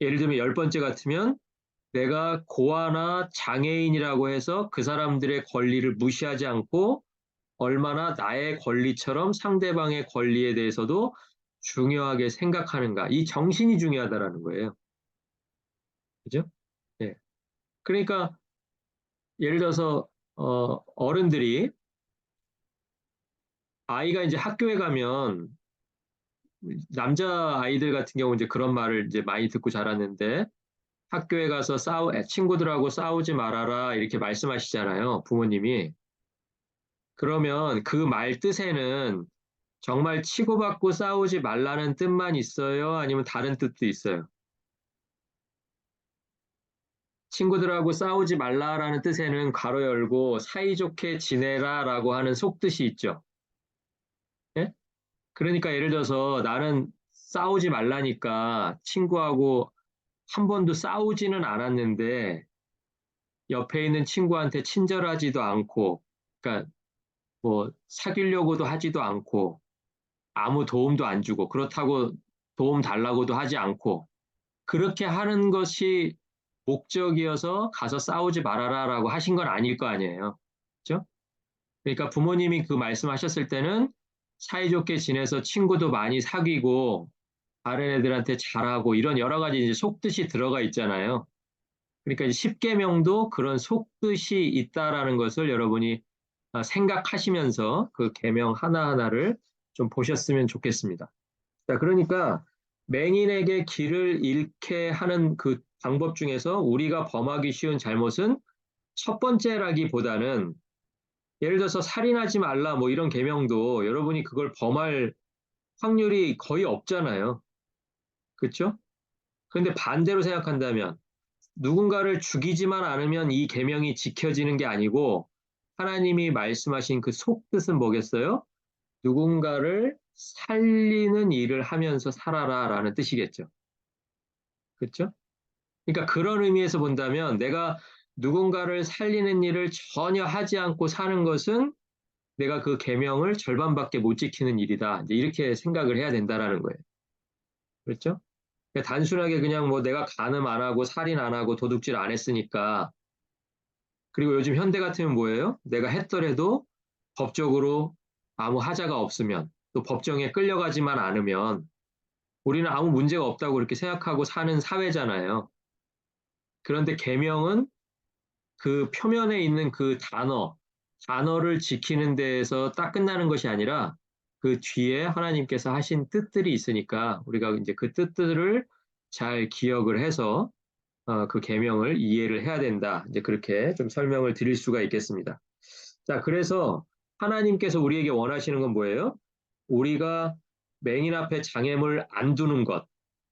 예를 들면 열 번째 같으면 내가 고아나 장애인이라고 해서 그 사람들의 권리를 무시하지 않고 얼마나 나의 권리처럼 상대방의 권리에 대해서도 중요하게 생각하는가. 이 정신이 중요하다라는 거예요. 그죠? 예. 그러니까 예를 들어서 어른들이 아이가 이제 학교에 가면 남자 아이들 같은 경우 이제 그런 말을 이제 많이 듣고 자랐는데 학교에 가서 친구들하고 싸우지 말아라 이렇게 말씀하시잖아요. 부모님이. 그러면 그 말 뜻에는 정말 치고받고 싸우지 말라는 뜻만 있어요? 아니면 다른 뜻도 있어요? 친구들하고 싸우지 말라라는 뜻에는 괄호 열고 사이좋게 지내라라고 하는 속뜻이 있죠. 예? 그러니까 예를 들어서 나는 싸우지 말라니까 친구하고 한 번도 싸우지는 않았는데 옆에 있는 친구한테 친절하지도 않고, 그러니까 뭐 사귀려고도 하지도 않고 아무 도움도 안 주고 그렇다고 도움 달라고도 하지 않고 그렇게 하는 것이 목적이어서 가서 싸우지 말아라라고 하신 건 아닐 거 아니에요. 그렇죠? 그러니까 부모님이 그 말씀하셨을 때는 사이좋게 지내서 친구도 많이 사귀고 다른 애들한테 잘하고 이런 여러 가지 이제 속뜻이 들어가 있잖아요. 그러니까 이제 십계명도 그런 속뜻이 있다라는 것을 여러분이 생각하시면서 그 계명 하나하나를 좀 보셨으면 좋겠습니다. 자, 그러니까 맹인에게 길을 잃게 하는 그 방법 중에서 우리가 범하기 쉬운 잘못은 첫 번째라기보다는 예를 들어서 살인하지 말라 뭐 이런 계명도 여러분이 그걸 범할 확률이 거의 없잖아요. 그렇죠? 그런데 반대로 생각한다면 누군가를 죽이지만 않으면 이 계명이 지켜지는 게 아니고 하나님이 말씀하신 그 속뜻은 뭐겠어요? 누군가를 살리는 일을 하면서 살아라라는 뜻이겠죠. 그렇죠? 그러니까 그런 의미에서 본다면 내가 누군가를 살리는 일을 전혀 하지 않고 사는 것은 내가 그 계명을 절반밖에 못 지키는 일이다. 이제 이렇게 생각을 해야 된다라는 거예요. 그렇죠? 그러니까 단순하게 그냥 뭐 내가 간음 안 하고 살인 안 하고 도둑질 안 했으니까 그리고 요즘 현대 같으면 뭐예요? 내가 했더라도 법적으로 아무 하자가 없으면 또 법정에 끌려가지만 않으면 우리는 아무 문제가 없다고 그렇게 생각하고 사는 사회잖아요. 그런데 계명은 그 표면에 있는 그 단어를 지키는 데에서 딱 끝나는 것이 아니라 그 뒤에 하나님께서 하신 뜻들이 있으니까 우리가 이제 그 뜻들을 잘 기억을 해서 그 계명을 이해를 해야 된다. 이제 그렇게 좀 설명을 드릴 수가 있겠습니다. 자, 그래서 하나님께서 우리에게 원하시는 건 뭐예요? 우리가 맹인 앞에 장애물 안 두는 것,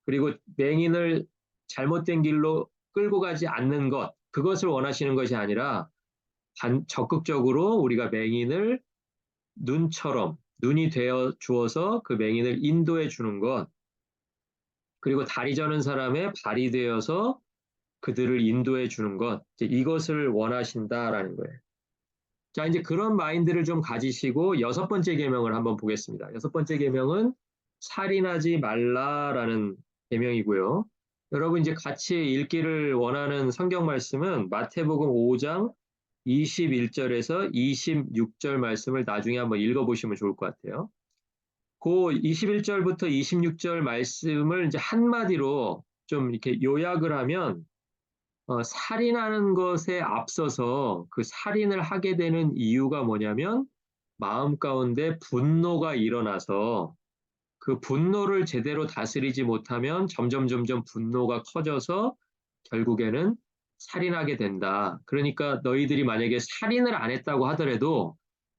그리고 맹인을 잘못된 길로 끌고 가지 않는 것, 그것을 원하시는 것이 아니라 적극적으로 우리가 맹인을 눈이 되어 주어서 그 맹인을 인도해 주는 것, 그리고 다리 저는 사람의 발이 되어서 그들을 인도해 주는 것, 이것을 원하신다라는 거예요. 자, 이제 그런 마인드를 좀 가지시고 여섯 번째 계명을 한번 보겠습니다. 여섯 번째 계명은 살인하지 말라라는 계명이고요. 여러분 이제 같이 읽기를 원하는 성경 말씀은 마태복음 5장 21절에서 26절 말씀을 나중에 한번 읽어보시면 좋을 것 같아요. 그 21절부터 26절 말씀을 이제 한마디로 좀 이렇게 요약을 하면 살인하는 것에 앞서서 그 살인을 하게 되는 이유가 뭐냐면 마음 가운데 분노가 일어나서 그 분노를 제대로 다스리지 못하면 점점 분노가 커져서 결국에는 살인하게 된다. 그러니까 너희들이 만약에 살인을 안 했다고 하더라도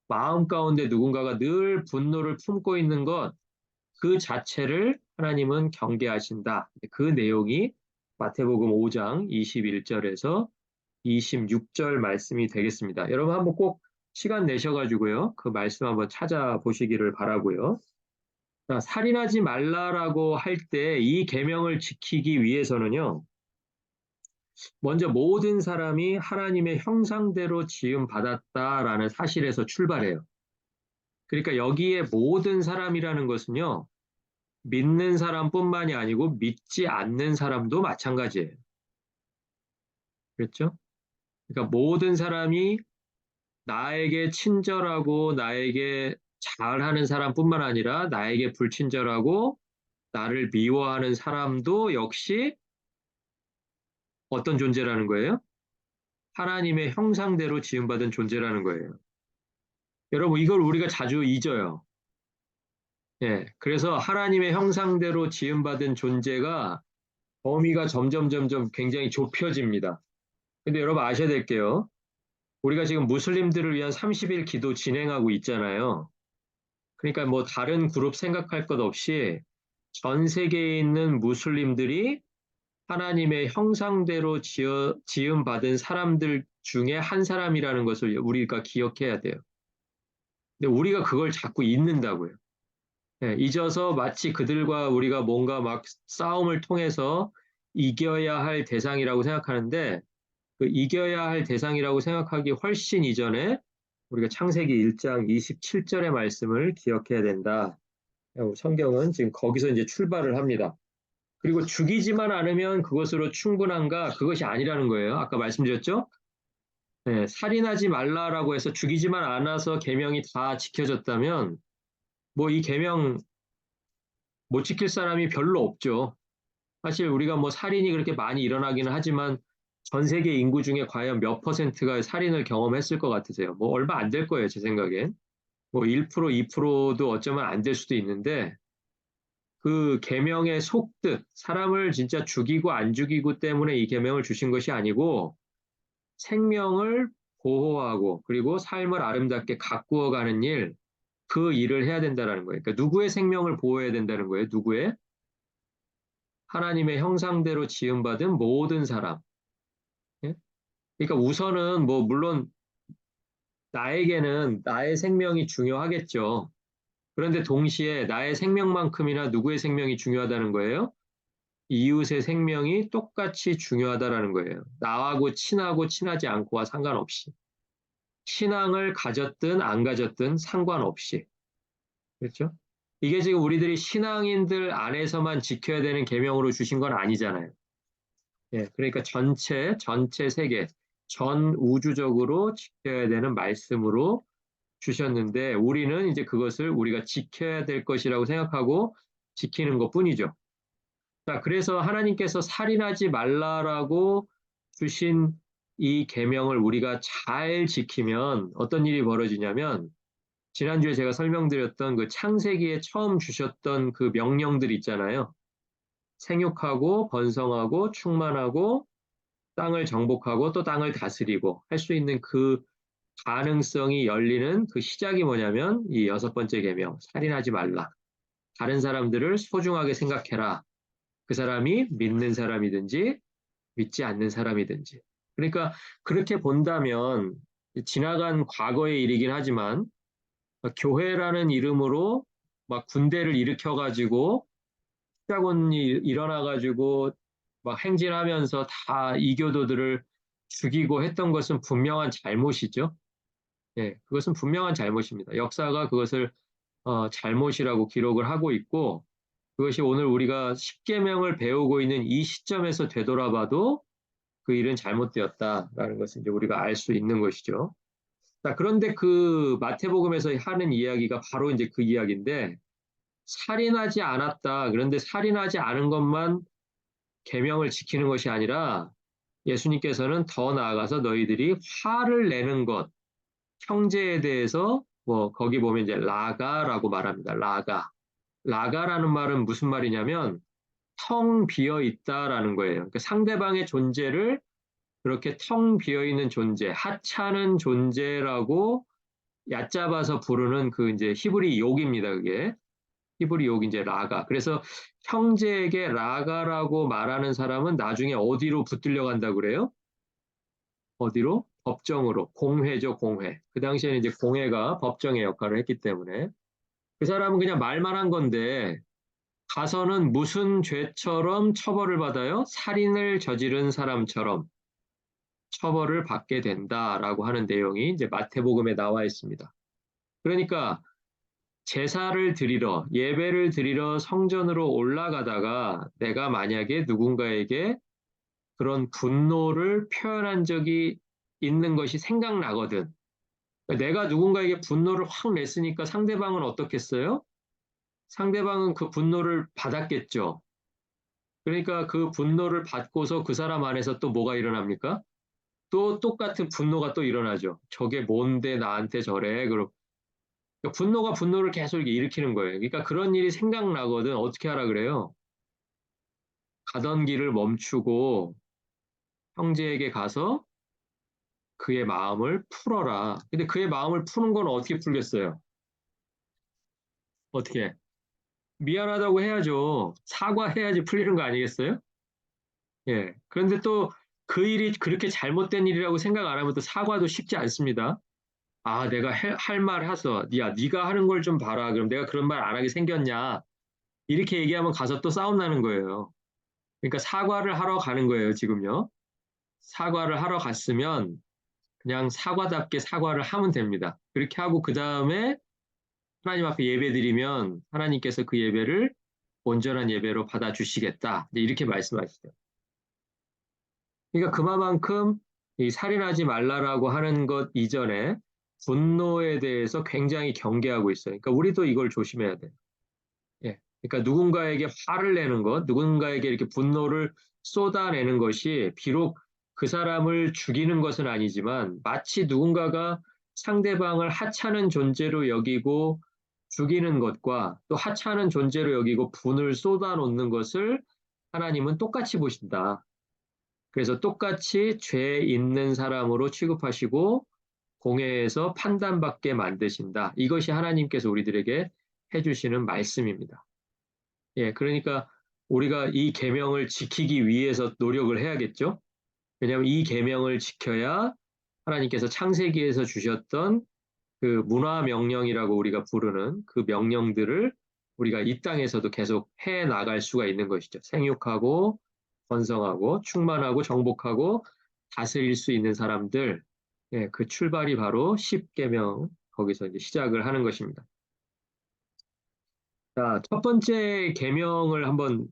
마음 가운데 누군가가 늘 분노를 품고 있는 것, 그 자체를 하나님은 경계하신다. 그 내용이 마태복음 5장 21절에서 26절 말씀이 되겠습니다. 여러분 한번 꼭 시간 내셔가지고요. 그 말씀 한번 찾아보시기를 바라고요. 자, 살인하지 말라라고 할 때 이 계명을 지키기 위해서는요. 먼저 모든 사람이 하나님의 형상대로 지음 받았다라는 사실에서 출발해요. 그러니까 여기에 모든 사람이라는 것은요. 믿는 사람뿐만이 아니고 믿지 않는 사람도 마찬가지예요. 그렇죠? 그러니까 모든 사람이 나에게 친절하고 나에게 잘하는 사람뿐만 아니라 나에게 불친절하고 나를 미워하는 사람도 역시 어떤 존재라는 거예요? 하나님의 형상대로 지음받은 존재라는 거예요. 여러분, 이걸 우리가 자주 잊어요. 예, 그래서 하나님의 형상대로 지음받은 존재가 범위가 점점 굉장히 좁혀집니다. 근데 여러분 아셔야 될 게요. 우리가 지금 무슬림들을 위한 30일 기도 진행하고 있잖아요. 그러니까 뭐 다른 그룹 생각할 것 없이 전 세계에 있는 무슬림들이 하나님의 형상대로 지음받은 사람들 중에 한 사람이라는 것을 우리가 기억해야 돼요. 근데 우리가 그걸 자꾸 잊는다고요. 예, 잊어서 마치 그들과 우리가 뭔가 막 싸움을 통해서 이겨야 할 대상이라고 생각하는데 그 이겨야 할 대상이라고 생각하기 훨씬 이전에 우리가 창세기 1장 27절의 말씀을 기억해야 된다. 성경은 지금 거기서 이제 출발을 합니다. 그리고 죽이지만 않으면 그것으로 충분한가? 그것이 아니라는 거예요. 아까 말씀드렸죠? 네, 살인하지 말라라고 해서 죽이지만 않아서 계명이 다 지켜졌다면 뭐 이 계명 못 지킬 사람이 별로 없죠. 사실 우리가 뭐 살인이 그렇게 많이 일어나기는 하지만 전 세계 인구 중에 과연 몇 퍼센트가 살인을 경험했을 것 같으세요? 뭐 얼마 안 될 거예요, 제 생각엔. 뭐 1%, 2%도 어쩌면 안 될 수도 있는데 그 계명의 속뜻, 사람을 진짜 죽이고 안 죽이고 때문에 이 계명을 주신 것이 아니고 생명을 보호하고 그리고 삶을 아름답게 가꾸어 가는 일, 그 일을 해야 된다는 거예요. 그러니까 누구의 생명을 보호해야 된다는 거예요. 누구의? 하나님의 형상대로 지음받은 모든 사람. 예? 그러니까 우선은 뭐 물론 나에게는 나의 생명이 중요하겠죠. 그런데 동시에 나의 생명만큼이나 누구의 생명이 중요하다는 거예요? 이웃의 생명이 똑같이 중요하다라는 거예요. 나하고 친하고 친하지 않고와 상관없이. 신앙을 가졌든 안 가졌든 상관없이. 그렇죠? 이게 지금 우리들이 신앙인들 안에서만 지켜야 되는 계명으로 주신 건 아니잖아요. 예, 그러니까 전체 세계, 전 우주적으로 지켜야 되는 말씀으로 주셨는데 우리는 이제 그것을 우리가 지켜야 될 것이라고 생각하고 지키는 것뿐이죠. 자, 그래서 하나님께서 살인하지 말라라고 주신 이 계명을 우리가 잘 지키면 어떤 일이 벌어지냐면 지난주에 제가 설명드렸던 그 창세기에 처음 주셨던 그 명령들 있잖아요. 생육하고 번성하고 충만하고 땅을 정복하고 또 땅을 다스리고 할 수 있는 그 가능성이 열리는 그 시작이 뭐냐면 이 여섯 번째 계명, 살인하지 말라. 다른 사람들을 소중하게 생각해라. 그 사람이 믿는 사람이든지 믿지 않는 사람이든지. 그러니까 그렇게 본다면 지나간 과거의 일이긴 하지만 교회라는 이름으로 막 군대를 일으켜가지고 십자군이 일어나가지고 막 행진하면서 다 이교도들을 죽이고 했던 것은 분명한 잘못이죠. 예, 그것은 분명한 잘못입니다. 역사가 그것을 잘못이라고 기록을 하고 있고 그것이 오늘 우리가 십계명을 배우고 있는 이 시점에서 되돌아봐도 그 일은 잘못되었다라는 것을 이제 우리가 알 수 있는 것이죠. 자, 그런데 그 마태복음에서 하는 이야기가 바로 이제 그 이야기인데 살인하지 않았다. 그런데 살인하지 않은 것만 계명을 지키는 것이 아니라 예수님께서는 더 나아가서 너희들이 화를 내는 것, 형제에 대해서 뭐 거기 보면 이제 라가라고 말합니다. 라가. 라가라는 말은 무슨 말이냐면 텅 비어 있다라는 거예요. 그러니까 상대방의 존재를 그렇게 텅 비어 있는 존재, 하찮은 존재라고 얕잡아서 부르는 그 이제 히브리 욕입니다. 그게 히브리 욕 이제 라가. 그래서 형제에게 라가라고 말하는 사람은 나중에 어디로 붙들려 간다 그래요? 어디로? 법정으로. 공회죠, 공회. 그 당시에는 이제 공회가 법정의 역할을 했기 때문에 그 사람은 그냥 말만 한 건데 가서는 무슨 죄처럼 처벌을 받아요? 살인을 저지른 사람처럼 처벌을 받게 된다라고 하는 내용이 이제 마태복음에 나와 있습니다. 그러니까 제사를 드리러, 예배를 드리러 성전으로 올라가다가 내가 만약에 누군가에게 그런 분노를 표현한 적이 있는 것이 생각나거든. 내가 누군가에게 분노를 확 냈으니까 상대방은 어떻겠어요? 상대방은 그 분노를 받았겠죠. 그러니까 그 분노를 받고서 그 사람 안에서 또 뭐가 일어납니까? 또 똑같은 분노가 또 일어나죠. 저게 뭔데 나한테 저래? 그럼 분노가 분노를 계속 일으키는 거예요. 그러니까 그런 일이 생각나거든. 어떻게 하라 그래요? 가던 길을 멈추고 형제에게 가서 그의 마음을 풀어라. 근데 그의 마음을 푸는 건 어떻게 풀겠어요? 어떻게? 미안하다고 해야죠. 사과해야지 풀리는 거 아니겠어요? 예. 그런데 또 그 일이 그렇게 잘못된 일이라고 생각 안 하면 또 사과도 쉽지 않습니다. 아, 내가 할 말 해서, 야, 네가 하는 걸 좀 봐라. 그럼 내가 그런 말 안 하게 생겼냐? 이렇게 얘기하면 가서 또 싸움 나는 거예요. 그러니까 사과를 하러 가는 거예요, 지금요. 사과를 하러 갔으면 그냥 사과답게 사과를 하면 됩니다. 그렇게 하고 그 다음에 하나님 앞에 예배 드리면 하나님께서 그 예배를 온전한 예배로 받아주시겠다. 이렇게 말씀하시죠. 그러니까 그만큼 이 살인하지 말라라고 하는 것 이전에 분노에 대해서 굉장히 경계하고 있어요. 그러니까 우리도 이걸 조심해야 돼요. 예. 그러니까 누군가에게 화를 내는 것, 누군가에게 이렇게 분노를 쏟아내는 것이 비록 그 사람을 죽이는 것은 아니지만 마치 누군가가 상대방을 하찮은 존재로 여기고 죽이는 것과 또 하찮은 존재로 여기고 분을 쏟아놓는 것을 하나님은 똑같이 보신다. 그래서 똑같이 죄 있는 사람으로 취급하시고 공회에서 판단받게 만드신다. 이것이 하나님께서 우리들에게 해주시는 말씀입니다. 예, 그러니까 우리가 이 계명을 지키기 위해서 노력을 해야겠죠. 왜냐하면 이 계명을 지켜야 하나님께서 창세기에서 주셨던 그 문화 명령이라고 우리가 부르는 그 명령들을 우리가 이 땅에서도 계속 해 나갈 수가 있는 것이죠. 생육하고 번성하고 충만하고 정복하고 다스릴 수 있는 사람들, 예, 그 출발이 바로 십계명 거기서 이제 시작을 하는 것입니다. 자, 첫 번째 계명을 한번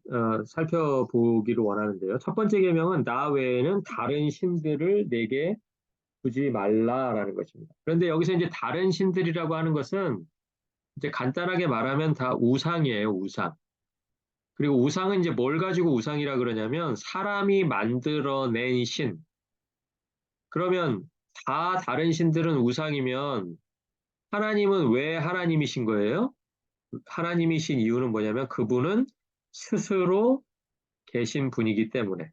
살펴보기로 원하는데요. 첫 번째 계명은 나 외에는 다른 신들을 내게 두지 말라라는 것입니다. 그런데 여기서 이제 다른 신들이라고 하는 것은 이제 간단하게 말하면 다 우상이에요, 우상. 그리고 우상은 이제 뭘 가지고 우상이라 그러냐면 사람이 만들어낸 신. 그러면 다 다른 신들은 우상이면 하나님은 왜 하나님이신 거예요? 하나님이신 이유는 뭐냐면 그분은 스스로 계신 분이기 때문에.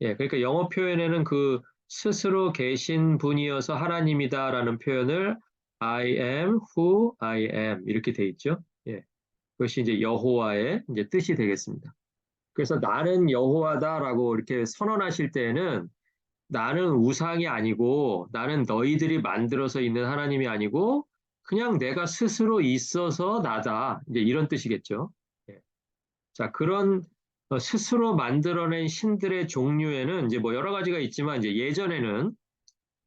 예, 그러니까 영어 표현에는 그 스스로 계신 분이어서 하나님이다라는 표현을 I am who I am 이렇게 돼 있죠. 예, 그것이 이제 여호와의 이제 뜻이 되겠습니다. 그래서 나는 여호와다라고 이렇게 선언하실 때에는 나는 우상이 아니고 나는 너희들이 만들어서 있는 하나님이 아니고 그냥 내가 스스로 있어서 나다. 이제 이런 뜻이겠죠. 예. 자, 그런 스스로 만들어낸 신들의 종류에는 이제 뭐 여러 가지가 있지만 이제 예전에는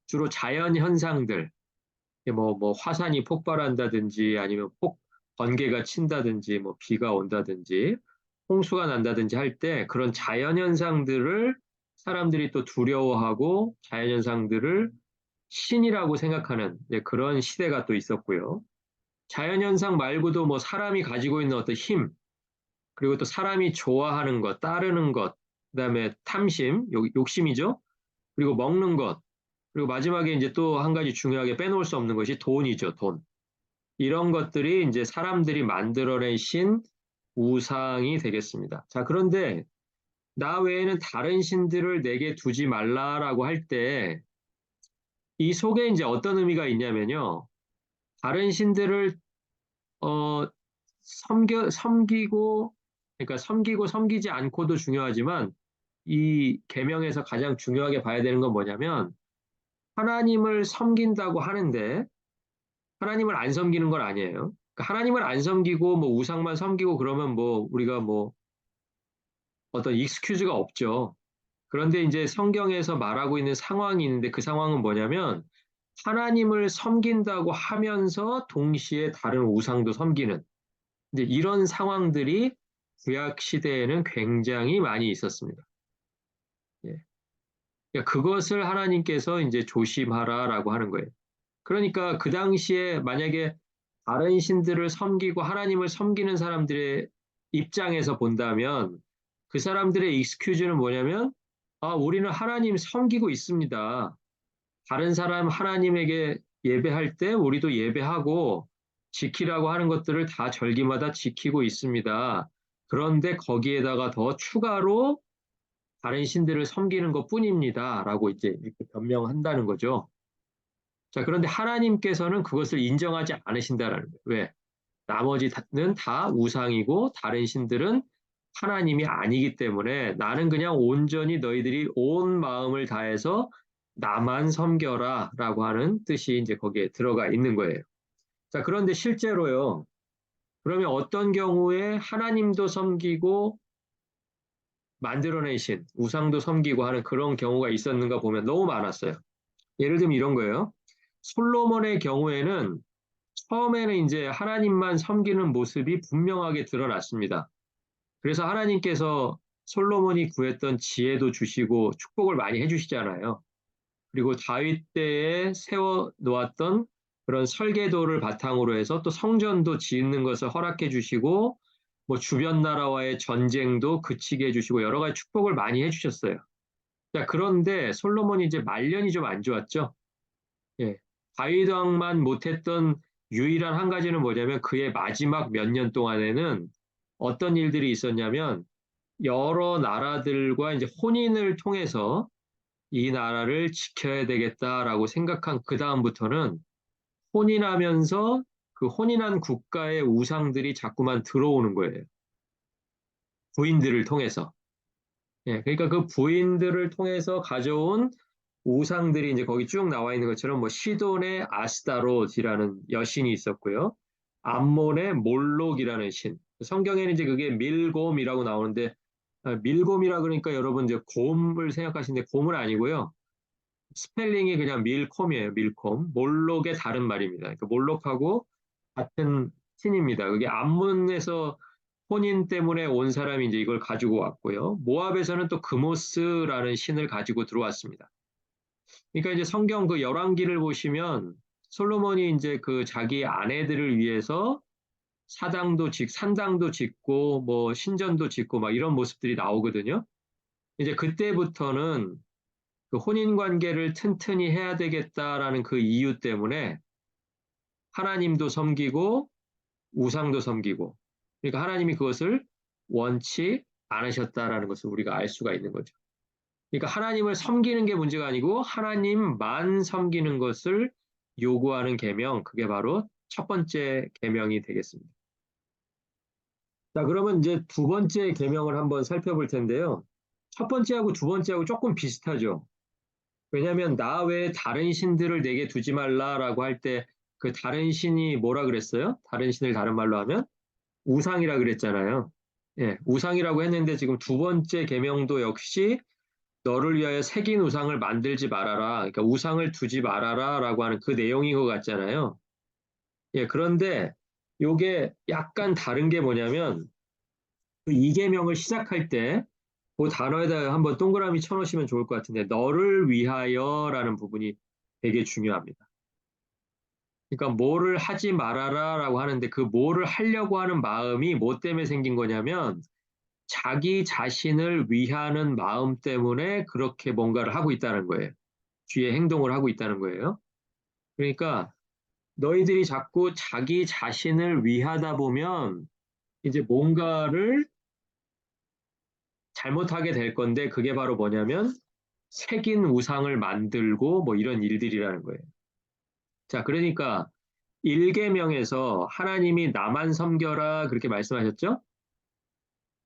주로 자연 현상들, 뭐 화산이 폭발한다든지 아니면 번개가 친다든지 뭐 비가 온다든지 홍수가 난다든지 할 때 그런 자연 현상들을 사람들이 또 두려워하고 자연 현상들을 신이라고 생각하는 그런 시대가 또 있었고요. 자연 현상 말고도 뭐 사람이 가지고 있는 어떤 힘, 그리고 또 사람이 좋아하는 것, 따르는 것, 그다음에 탐심, 욕심이죠. 그리고 먹는 것, 그리고 마지막에 이제 또 한 가지 중요하게 빼놓을 수 없는 것이 돈이죠, 돈. 이런 것들이 이제 사람들이 만들어낸 신 우상이 되겠습니다. 자, 그런데 나 외에는 다른 신들을 내게 두지 말라라고 할 때 이 속에 이제 어떤 의미가 있냐면요. 다른 신들을 어, 섬기고 그러니까 섬기고 섬기지 않고도 중요하지만 이 계명에서 가장 중요하게 봐야 되는 건 뭐냐면 하나님을 섬긴다고 하는데 하나님을 안 섬기는 건 아니에요. 그러니까 하나님을 안 섬기고 뭐 우상만 섬기고 그러면 뭐 우리가 뭐 어떤 익스큐즈가 없죠. 그런데 이제 성경에서 말하고 있는 상황이 있는데 그 상황은 뭐냐면 하나님을 섬긴다고 하면서 동시에 다른 우상도 섬기는 이제 이런 상황들이 구약 시대에는 굉장히 많이 있었습니다. 예. 그러니까 그것을 하나님께서 이제 조심하라라고 하는 거예요. 그러니까 그 당시에 만약에 다른 신들을 섬기고 하나님을 섬기는 사람들의 입장에서 본다면 그 사람들의 익스큐즈는 뭐냐면 우리는 하나님 섬기고 있습니다. 다른 사람 하나님에게 예배할 때 우리도 예배하고 지키라고 하는 것들을 다 절기마다 지키고 있습니다. 그런데 거기에다가 더 추가로 다른 신들을 섬기는 것 뿐입니다. 라고 이제 이렇게 변명한다는 거죠. 자, 그런데 하나님께서는 그것을 인정하지 않으신다라는 거예요. 왜? 나머지는 다 우상이고 다른 신들은 하나님이 아니기 때문에 나는 그냥 온전히 너희들이 온 마음을 다해서 나만 섬겨라 라고 하는 뜻이 이제 거기에 들어가 있는 거예요. 자, 그런데 실제로요. 그러면 어떤 경우에 하나님도 섬기고 만들어내신 우상도 섬기고 하는 그런 경우가 있었는가 보면 너무 많았어요. 예를 들면 이런 거예요. 솔로몬의 경우에는 처음에는 이제 하나님만 섬기는 모습이 분명하게 드러났습니다. 그래서 하나님께서 솔로몬이 구했던 지혜도 주시고 축복을 많이 해주시잖아요. 그리고 다윗 때에 세워 놓았던 그런 설계도를 바탕으로 해서 또 성전도 짓는 것을 허락해 주시고 뭐 주변 나라와의 전쟁도 그치게 해주시고 여러 가지 축복을 많이 해주셨어요. 자, 그런데 솔로몬이 이제 말년이 좀 안 좋았죠. 예. 다윗 왕만 못했던 유일한 한 가지는 뭐냐면 그의 마지막 몇 년 동안에는 어떤 일들이 있었냐면 여러 나라들과 이제 혼인을 통해서 이 나라를 지켜야 되겠다라고 생각한 그 다음부터는 혼인하면서 그 혼인한 국가의 우상들이 자꾸만 들어오는 거예요. 부인들을 통해서. 예, 그러니까 그 부인들을 통해서 가져온 우상들이 이제 거기 쭉 나와 있는 것처럼 뭐 시돈의 아스타롯이라는 여신이 있었고요. 암몬의 몰록이라는 신. 성경에는 이제 그게 밀곰이라고 나오는데 밀곰이라 그러니까 여러분 이제 곰을 생각하시는데 곰은 아니고요. 스펠링이 그냥 밀콤이에요. 밀콤. 몰록의 다른 말입니다. 그러니까 몰록하고 같은 신입니다. 그게 암몬에서 혼인 때문에 온 사람이 이제 이걸 가지고 왔고요. 모압에서는 또 그모스라는 신을 가지고 들어왔습니다. 그러니까 이제 성경 그 열왕기를 보시면 솔로몬이 이제 그 자기 아내들을 위해서 산당도 짓고 뭐 신전도 짓고 막 이런 모습들이 나오거든요. 이제 그때부터는 그 혼인 관계를 튼튼히 해야 되겠다라는 그 이유 때문에 하나님도 섬기고 우상도 섬기고 그러니까 하나님이 그것을 원치 않으셨다라는 것을 우리가 알 수가 있는 거죠. 그러니까 하나님을 섬기는 게 문제가 아니고 하나님만 섬기는 것을 요구하는 계명, 그게 바로 첫 번째 계명이 되겠습니다. 자, 그러면 이제 두 번째 계명을 한번 살펴볼 텐데요. 첫 번째하고 두 번째하고 조금 비슷하죠. 왜냐하면 나 외에 다른 신들을 내게 두지 말라라고 할 때 그 다른 신이 뭐라 그랬어요? 다른 신을 다른 말로 하면 우상이라 그랬잖아요. 예, 우상이라고 했는데 지금 두 번째 계명도 역시 너를 위하여 새긴 우상을 만들지 말아라. 그러니까 우상을 두지 말아라라고 하는 그 내용인 것 같잖아요. 예, 그런데 요게 약간 다른 게 뭐냐면 그 이 계명을 시작할 때 그 단어에다가 한번 동그라미 쳐놓으시면 좋을 것 같은데 너를 위하여라는 부분이 되게 중요합니다. 그러니까 뭐를 하지 말아라라고 하는데 그 뭐를 하려고 하는 마음이 뭐 때문에 생긴 거냐면 자기 자신을 위하는 마음 때문에 그렇게 뭔가를 하고 있다는 거예요. 뒤에 행동을 하고 있다는 거예요. 그러니까 너희들이 자꾸 자기 자신을 위하다 보면 이제 뭔가를 잘못하게 될 건데 그게 바로 뭐냐면 새긴 우상을 만들고 뭐 이런 일들이라는 거예요. 자, 그러니까 1계명에서 하나님이 나만 섬겨라 그렇게 말씀하셨죠?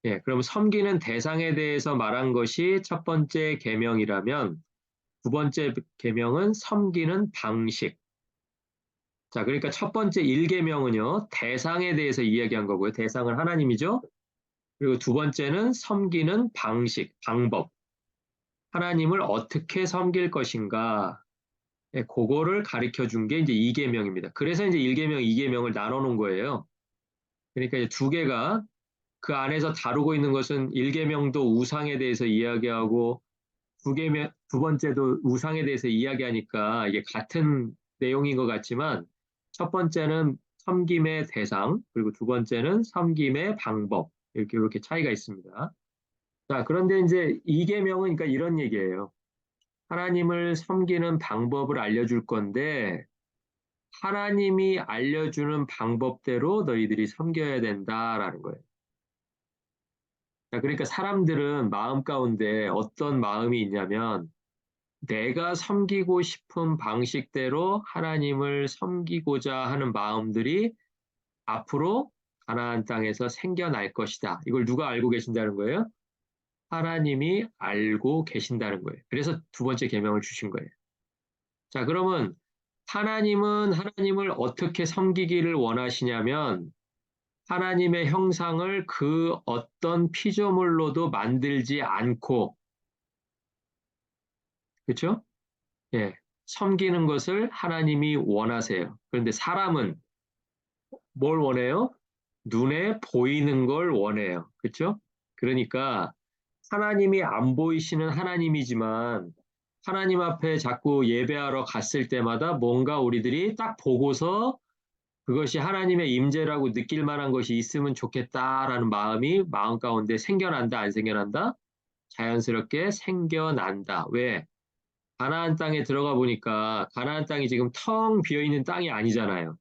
예, 그럼 섬기는 대상에 대해서 말한 것이 첫 번째 계명이라면 두 번째 계명은 섬기는 방식. 자, 그러니까 첫 번째 1계명은요, 대상에 대해서 이야기한 거고요. 대상은 하나님이죠. 그리고 두 번째는 섬기는 방식, 방법. 하나님을 어떻게 섬길 것인가. 예, 그거를 가르쳐 준 게 이제 2계명입니다. 그래서 이제 1계명, 2계명을 나눠 놓은 거예요. 그러니까 이제 두 개가 그 안에서 다루고 있는 것은 1계명도 우상에 대해서 이야기하고 두 번째도 우상에 대해서 이야기하니까 이게 같은 내용인 것 같지만 첫 번째는 섬김의 대상, 그리고 두 번째는 섬김의 방법. 이렇게 차이가 있습니다. 자, 그런데 이제 이계명은 그러니까 이런 얘기예요. 하나님을 섬기는 방법을 알려줄 건데 하나님이 알려주는 방법대로 너희들이 섬겨야 된다라는 거예요. 자, 그러니까 사람들은 마음 가운데 어떤 마음이 있냐면 내가 섬기고 싶은 방식대로 하나님을 섬기고자 하는 마음들이 앞으로 가나안 땅에서 생겨날 것이다. 이걸 누가 알고 계신다는 거예요? 하나님이 알고 계신다는 거예요. 그래서 두 번째 계명을 주신 거예요. 자, 그러면 하나님은 하나님을 어떻게 섬기기를 원하시냐면 하나님의 형상을 그 어떤 피조물로도 만들지 않고, 그렇죠? 예, 섬기는 것을 하나님이 원하세요. 그런데 사람은 뭘 원해요? 눈에 보이는 걸 원해요. 그렇죠? 그러니까 하나님이 안 보이시는 하나님이지만 하나님 앞에 자꾸 예배하러 갔을 때마다 뭔가 우리들이 딱 보고서 그것이 하나님의 임재라고 느낄 만한 것이 있으면 좋겠다라는 마음이 마음 가운데 생겨난다, 안 생겨난다? 자연스럽게 생겨난다. 왜? 가나안 땅에 들어가 보니까 가나안 땅이 지금 텅 비어 있는 땅이 아니잖아요.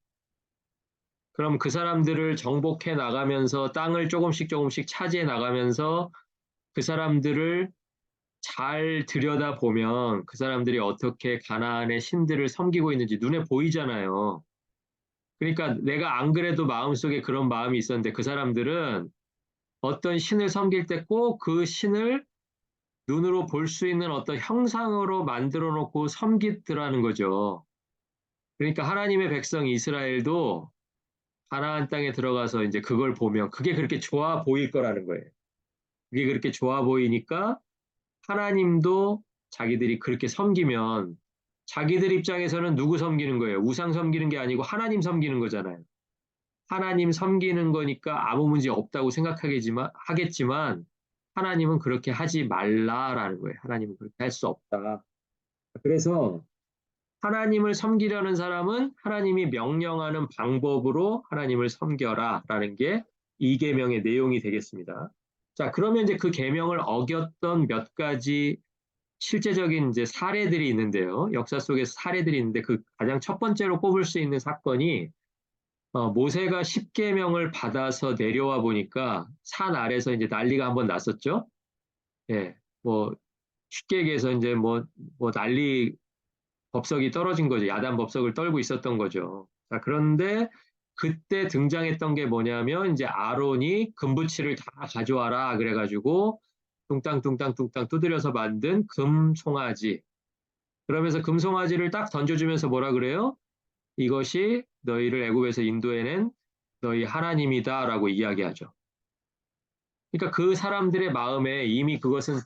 그럼 그 사람들을 정복해 나가면서 땅을 조금씩 조금씩 차지해 나가면서 그 사람들을 잘 들여다보면 그 사람들이 어떻게 가나안의 신들을 섬기고 있는지 눈에 보이잖아요. 그러니까 내가 안 그래도 마음속에 그런 마음이 있었는데 그 사람들은 어떤 신을 섬길 때 꼭 그 신을 눈으로 볼 수 있는 어떤 형상으로 만들어 놓고 섬기더라는 거죠. 그러니까 하나님의 백성 이스라엘도 가나안 땅에 들어가서 이제 그걸 보면 그게 그렇게 좋아 보일 거라는 거예요. 그게 그렇게 좋아 보이니까 하나님도 자기들이 그렇게 섬기면 자기들 입장에서는 누구 섬기는 거예요? 우상 섬기는 게 아니고 하나님 섬기는 거잖아요. 하나님 섬기는 거니까 아무 문제 없다고 하겠지만 하나님은 그렇게 하지 말라라는 거예요. 하나님은 그렇게 할 수 없다. 그래서 하나님을 섬기려는 사람은 하나님이 명령하는 방법으로 하나님을 섬겨라라는 게 이 계명의 내용이 되겠습니다. 자, 그러면 이제 그 계명을 어겼던 몇 가지 실제적인 이제 사례들이 있는데요. 역사 속에서 사례들이 있는데 그 가장 첫 번째로 꼽을 수 있는 사건이 모세가 십계명을 받아서 내려와 보니까 산 아래서 이제 난리가 한번 났었죠. 예, 뭐 쉽게 얘기해서 이제 뭐 난리 법석이 떨어진 거죠. 야단 법석을 떨고 있었던 거죠. 자, 그런데 그때 등장했던 게 뭐냐면 이제 아론이 금부치를 다 가져와라 그래가지고 뚱땅뚱땅뚱땅 두드려서 만든 금송아지. 그러면서 금송아지를 딱 던져주면서 뭐라 그래요? 이것이 너희를 애굽에서 인도해낸 너희 하나님이다라고 이야기하죠. 그러니까 그 사람들의 마음에 이미 그것은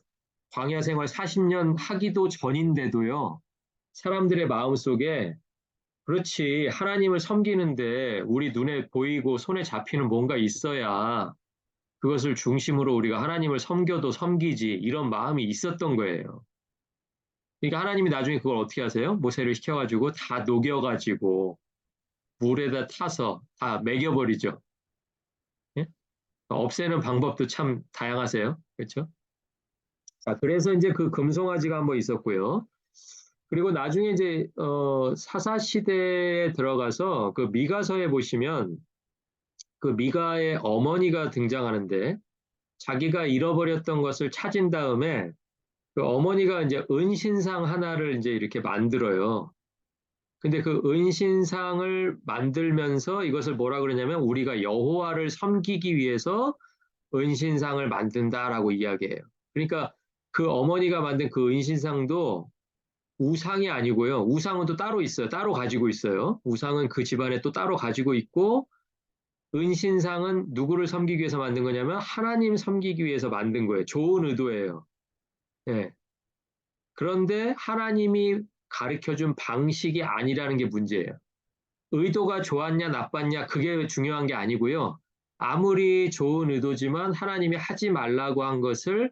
광야 생활 40년 하기도 전인데도요. 사람들의 마음속에 그렇지 하나님을 섬기는데 우리 눈에 보이고 손에 잡히는 뭔가 있어야 그것을 중심으로 우리가 하나님을 섬겨도 섬기지 이런 마음이 있었던 거예요. 그러니까 하나님이 나중에 그걸 어떻게 하세요? 모세를 시켜가지고 다 녹여가지고 물에다 타서 다 먹여버리죠. 예? 없애는 방법도 참 다양하세요. 그렇죠? 자, 그래서 이제 그 금송아지가 한번 있었고요. 그리고 나중에 이제 사사 시대에 들어가서 그 미가서에 보시면 그 미가의 어머니가 등장하는데 자기가 잃어버렸던 것을 찾은 다음에 그 어머니가 이제 은신상 하나를 이제 이렇게 만들어요. 근데 그 은신상을 만들면서 이것을 뭐라 그러냐면 우리가 여호와를 섬기기 위해서 은신상을 만든다라고 이야기해요. 그러니까 그 어머니가 만든 그 은신상도 우상이 아니고요. 우상은 또 따로 있어요. 따로 가지고 있어요. 우상은 그 집안에 또 따로 가지고 있고 은신상은 누구를 섬기기 위해서 만든 거냐면 하나님 섬기기 위해서 만든 거예요. 좋은 의도예요. 예. 그런데 하나님이 가르쳐 준 방식이 아니라는 게 문제예요. 의도가 좋았냐, 나빴냐, 그게 중요한 게 아니고요. 아무리 좋은 의도지만 하나님이 하지 말라고 한 것을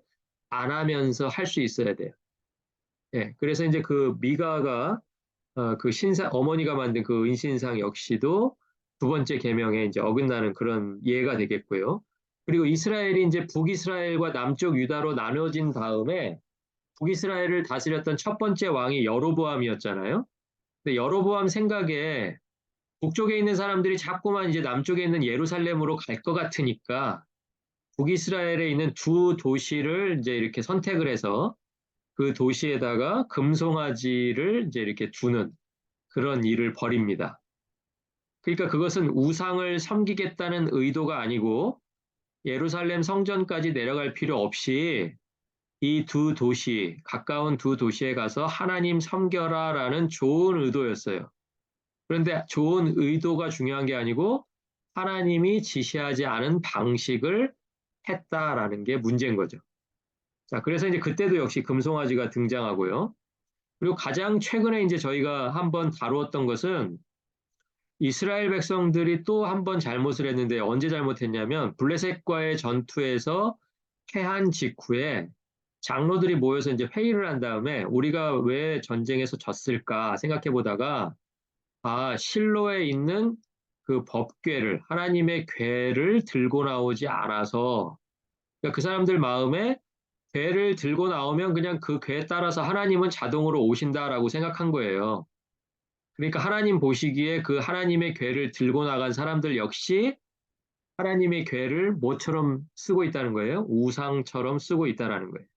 안 하면서 할 수 있어야 돼요. 예. 그래서 이제 그 미가가 그 어머니가 만든 그 은신상 역시도 두 번째 계명에 이제 어긋나는 그런 예가 되겠고요. 그리고 이스라엘이 이제 북이스라엘과 남쪽 유다로 나눠진 다음에 북이스라엘을 다스렸던 첫 번째 왕이 여로보암이었잖아요. 근데 여로보암 생각에 북쪽에 있는 사람들이 자꾸만 이제 남쪽에 있는 예루살렘으로 갈 것 같으니까 북이스라엘에 있는 두 도시를 이제 이렇게 선택을 해서 그 도시에다가 금송아지를 이제 이렇게 두는 그런 일을 벌입니다. 그러니까 그것은 우상을 섬기겠다는 의도가 아니고 예루살렘 성전까지 내려갈 필요 없이 이 두 도시, 가까운 두 도시에 가서 하나님 섬겨라라는 좋은 의도였어요. 그런데 좋은 의도가 중요한 게 아니고 하나님이 지시하지 않은 방식을 했다라는 게 문제인 거죠. 자, 그래서 이제 그때도 역시 금송아지가 등장하고요. 그리고 가장 최근에 이제 저희가 한번 다루었던 것은 이스라엘 백성들이 또 한 번 잘못을 했는데 언제 잘못했냐면 블레셋과의 전투에서 패한 직후에 장로들이 모여서 이제 회의를 한 다음에 우리가 왜 전쟁에서 졌을까 생각해 보다가 실로에 있는 그 법궤를 하나님의 궤를 들고 나오지 않아서 그러니까 그 사람들 마음에 궤를 들고 나오면 그냥 그 궤에 따라서 하나님은 자동으로 오신다라고 생각한 거예요. 그러니까 하나님 보시기에 그 하나님의 궤를 들고 나간 사람들 역시 하나님의 궤를 뭐처럼 쓰고 있다는 거예요? 우상처럼 쓰고 있다라는 거예요.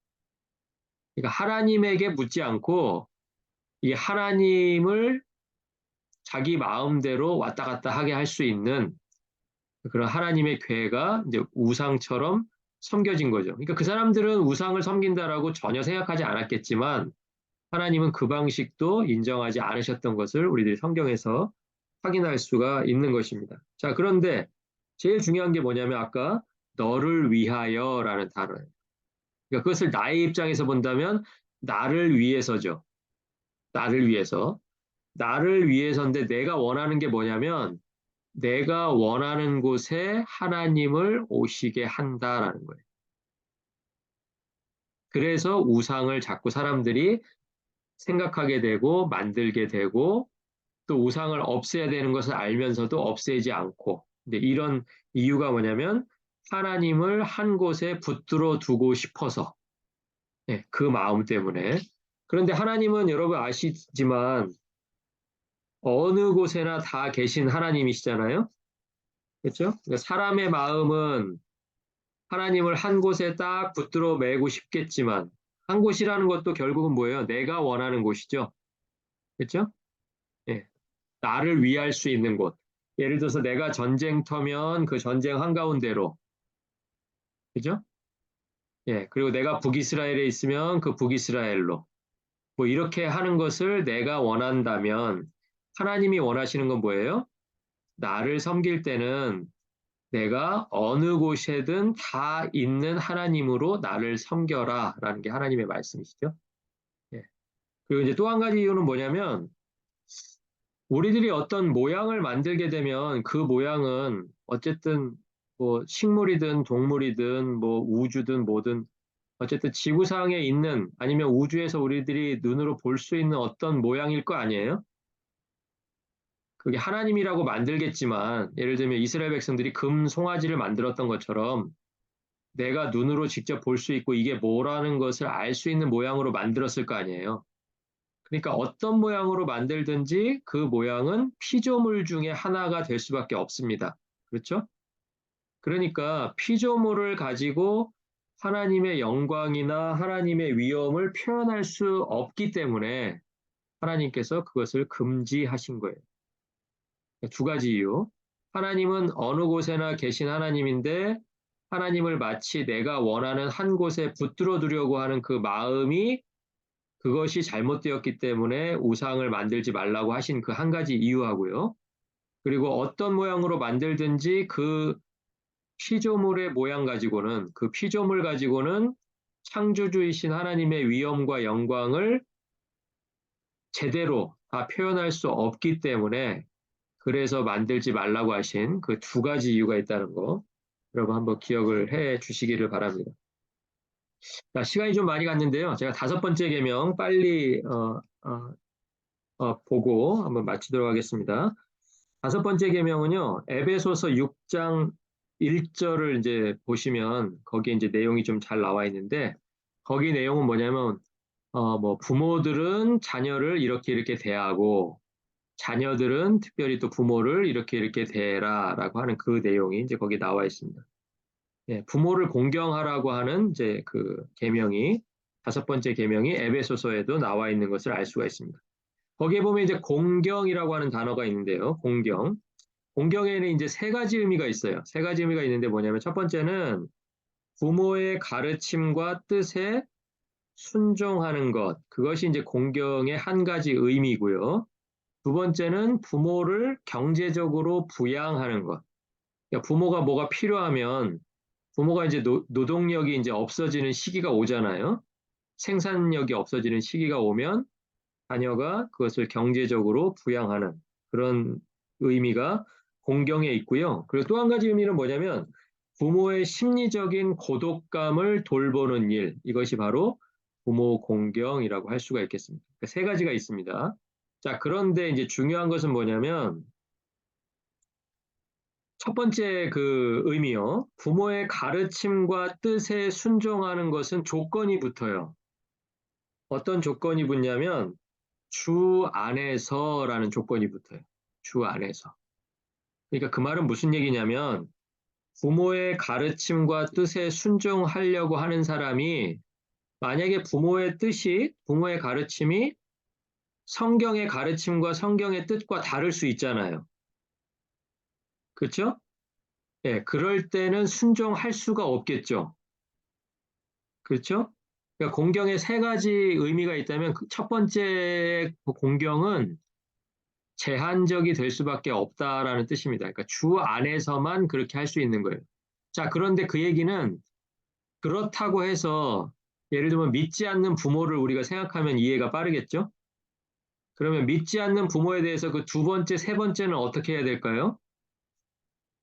그러니까 하나님에게 묻지 않고 이 하나님을 자기 마음대로 왔다 갔다 하게 할 수 있는 그런 하나님의 궤가 이제 우상처럼 섬겨진 거죠. 그러니까 그 사람들은 우상을 섬긴다라고 전혀 생각하지 않았겠지만 하나님은 그 방식도 인정하지 않으셨던 것을 우리들이 성경에서 확인할 수가 있는 것입니다. 자, 그런데 제일 중요한 게 뭐냐면 아까 너를 위하여라는 단어예요. 그러니까 그것을 나의 입장에서 본다면 나를 위해서죠. 나를 위해서. 나를 위해서인데 내가 원하는 게 뭐냐면 내가 원하는 곳에 하나님을 오시게 한다라는 거예요. 그래서 우상을 자꾸 사람들이 생각하게 되고 만들게 되고 또 우상을 없애야 되는 것을 알면서도 없애지 않고 근데 이런 이유가 뭐냐면 하나님을 한 곳에 붙들어 두고 싶어서 네, 그 마음 때문에 그런데 하나님은 여러분 아시지만 어느 곳에나 다 계신 하나님이시잖아요. 그렇죠? 그러니까 사람의 마음은 하나님을 한 곳에 딱 붙들어 매고 싶겠지만 한 곳이라는 것도 결국은 뭐예요? 내가 원하는 곳이죠. 그렇죠? 예, 나를 위할 수 있는 곳. 예를 들어서 내가 전쟁터면 그 전쟁 한가운데로, 그죠? 예, 그리고 내가 북이스라엘에 있으면 그 북이스라엘로. 뭐 이렇게 하는 것을 내가 원한다면 하나님이 원하시는 건 뭐예요? 나를 섬길 때는 내가 어느 곳에든 다 있는 하나님으로 나를 섬겨라 라는 게 하나님의 말씀이시죠. 예. 그리고 이제 또 한 가지 이유는 뭐냐면 우리들이 어떤 모양을 만들게 되면 그 모양은 어쨌든 뭐 식물이든 동물이든 뭐 우주든 뭐든 어쨌든 지구상에 있는 아니면 우주에서 우리들이 눈으로 볼 수 있는 어떤 모양일 거 아니에요? 그게 하나님이라고 만들겠지만 예를 들면 이스라엘 백성들이 금 송아지를 만들었던 것처럼 내가 눈으로 직접 볼 수 있고 이게 뭐라는 것을 알 수 있는 모양으로 만들었을 거 아니에요. 그러니까 어떤 모양으로 만들든지 그 모양은 피조물 중에 하나가 될 수밖에 없습니다. 그렇죠? 그러니까 피조물을 가지고 하나님의 영광이나 하나님의 위엄을 표현할 수 없기 때문에 하나님께서 그것을 금지하신 거예요. 두 가지 이유. 하나님은 어느 곳에나 계신 하나님인데 하나님을 마치 내가 원하는 한 곳에 붙들어 두려고 하는 그 마음이 그것이 잘못되었기 때문에 우상을 만들지 말라고 하신 그 한 가지 이유하고요. 그리고 어떤 모양으로 만들든지 그 피조물의 모양 가지고는 그 피조물 가지고는 창조주이신 하나님의 위엄과 영광을 제대로 다 표현할 수 없기 때문에 그래서 만들지 말라고 하신 그 두 가지 이유가 있다는 거 여러분 한번 기억을 해 주시기를 바랍니다. 자, 시간이 좀 많이 갔는데요. 제가 다섯 번째 계명 빨리 보고 한번 마치도록 하겠습니다. 다섯 번째 계명은요. 에베소서 6장 1절을 이제 보시면 거기에 이제 내용이 좀 잘 나와 있는데 거기 내용은 뭐냐면 뭐 부모들은 자녀를 이렇게 이렇게 대하고 자녀들은 특별히 또 부모를 이렇게 이렇게 대해라라고 하는 그 내용이 이제 거기 나와 있습니다. 예, 부모를 공경하라고 하는 이제 그 계명이 다섯 번째 계명이 에베소서에도 나와 있는 것을 알 수가 있습니다. 거기에 보면 이제 공경이라고 하는 단어가 있는데요. 공경. 공경에는 이제 세 가지 의미가 있어요. 세 가지 의미가 있는데 뭐냐면 첫 번째는 부모의 가르침과 뜻에 순종하는 것. 그것이 이제 공경의 한 가지 의미고요. 두 번째는 부모를 경제적으로 부양하는 것. 그러니까 부모가 뭐가 필요하면 부모가 이제 노동력이 이제 없어지는 시기가 오잖아요. 생산력이 없어지는 시기가 오면 자녀가 그것을 경제적으로 부양하는 그런 의미가 공경에 있고요. 그리고 또 한 가지 의미는 뭐냐면 부모의 심리적인 고독감을 돌보는 일, 이것이 바로 부모 공경이라고 할 수가 있겠습니다. 그러니까 세 가지가 있습니다. 자, 그런데 이제 중요한 것은 뭐냐면 첫 번째 그 의미요. 부모의 가르침과 뜻에 순종하는 것은 조건이 붙어요. 어떤 조건이 붙냐면 주 안에서라는 조건이 붙어요. 주 안에서. 그러니까 그 말은 무슨 얘기냐면 부모의 가르침과 뜻에 순종하려고 하는 사람이 만약에 부모의 뜻이, 부모의 가르침이 성경의 가르침과 성경의 뜻과 다를 수 있잖아요. 그렇죠? 예, 그럴 때는 순종할 수가 없겠죠. 그렇죠? 그러니까 공경에 세 가지 의미가 있다면 첫 번째 공경은 제한적이 될 수밖에 없다라는 뜻입니다. 그러니까 주 안에서만 그렇게 할 수 있는 거예요. 자, 그런데 그 얘기는 그렇다고 해서 예를 들면 믿지 않는 부모를 우리가 생각하면 이해가 빠르겠죠? 그러면 믿지 않는 부모에 대해서 그 두 번째, 세 번째는 어떻게 해야 될까요?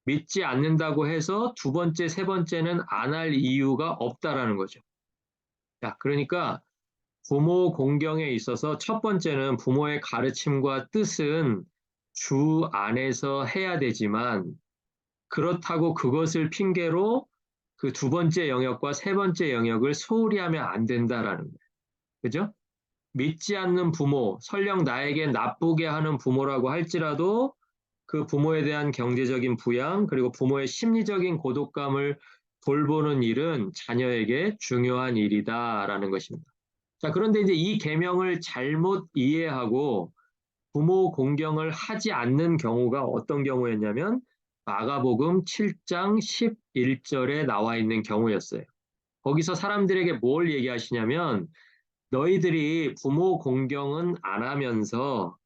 믿지 않는다고 해서 두 번째, 세 번째는 안 할 이유가 없다라는 거죠. 자, 그러니까 부모 공경에 있어서 첫 번째는 부모의 가르침과 뜻은 주 안에서 해야 되지만 그렇다고 그것을 핑계로 그 두 번째 영역과 세 번째 영역을 소홀히 하면 안 된다라는 거예요. 그죠? 믿지 않는 부모, 설령 나에게 나쁘게 하는 부모라고 할지라도 그 부모에 대한 경제적인 부양, 그리고 부모의 심리적인 고독감을 돌보는 일은 자녀에게 중요한 일이다라는 것입니다. 자, 그런데 이제 이 계명을 잘못 이해하고 부모 공경을 하지 않는 경우가 어떤 경우였냐면 마가복음 7장 11절에 나와 있는 경우였어요. 거기서 사람들에게 뭘 얘기하시냐면 너희들이 부모 공경은 안 하면서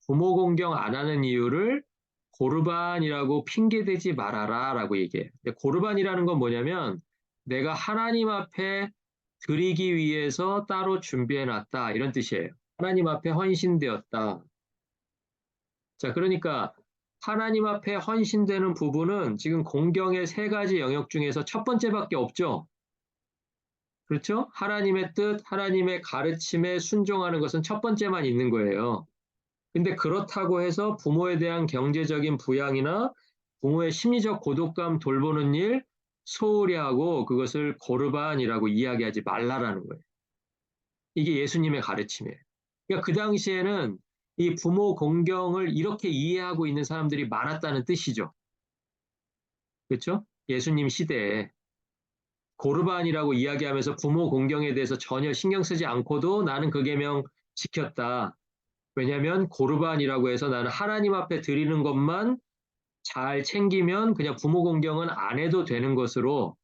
부모 공경 안 하는 이유를 고르반이라고 핑계대지 말아라 라고 얘기해요. 근데 고르반이라는 건 뭐냐면 내가 하나님 앞에 드리기 위해서 따로 준비해 놨다 이런 뜻이에요. 하나님 앞에 헌신되었다. 자, 그러니까 하나님 앞에 헌신되는 부분은 지금 공경의 세 가지 영역 중에서 첫 번째밖에 없죠. 그렇죠? 하나님의 뜻, 하나님의 가르침에 순종하는 것은 첫 번째만 있는 거예요. 근데 그렇다고 해서 부모에 대한 경제적인 부양이나 부모의 심리적 고독감 돌보는 일 소홀히 하고 그것을 고르반이라고 이야기하지 말라라는 거예요. 이게 예수님의 가르침이에요. 그러니까 그 당시에는 이 부모 공경을 이렇게 이해하고 있는 사람들이 많았다는 뜻이죠. 그렇죠? 예수님 시대에 고르반이라고 이야기하면서 부모 공경에 대해서 전혀 신경 쓰지 않고도 나는 그 계명 지켰다. 왜냐하면 고르반이라고 해서 나는 하나님 앞에 드리는 것만 잘 챙기면 그냥 부모 공경은 안 해도 되는 것으로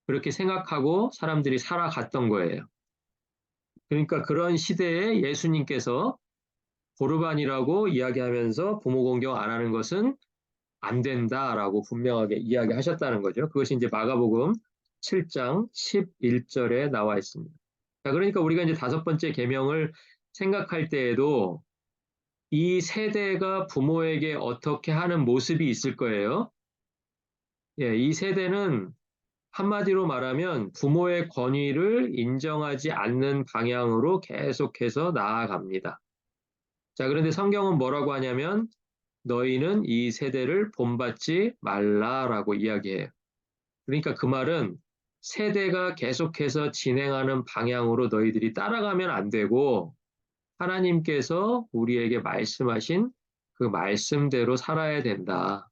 그렇게 생각하고 사람들이 살아갔던 거예요. 그러니까 그런 시대에 예수님께서 고르반이라고 이야기하면서 부모 공경 안 하는 것은 안 된다라고 분명하게 이야기하셨다는 거죠. 그것이 이제 마가복음 7장 11절에 나와 있습니다. 자, 그러니까 우리가 이제 다섯 번째 계명을 생각할 때에도 이 세대가 부모에게 어떻게 하는 모습이 있을 거예요. 예, 이 세대는 한마디로 말하면 부모의 권위를 인정하지 않는 방향으로 계속해서 나아갑니다. 자, 그런데 성경은 뭐라고 하냐면 너희는 이 세대를 본받지 말라라고 이야기해요. 그러니까 그 말은 세대가 계속해서 진행하는 방향으로 너희들이 따라가면 안 되고 하나님께서 우리에게 말씀하신 그 말씀대로 살아야 된다.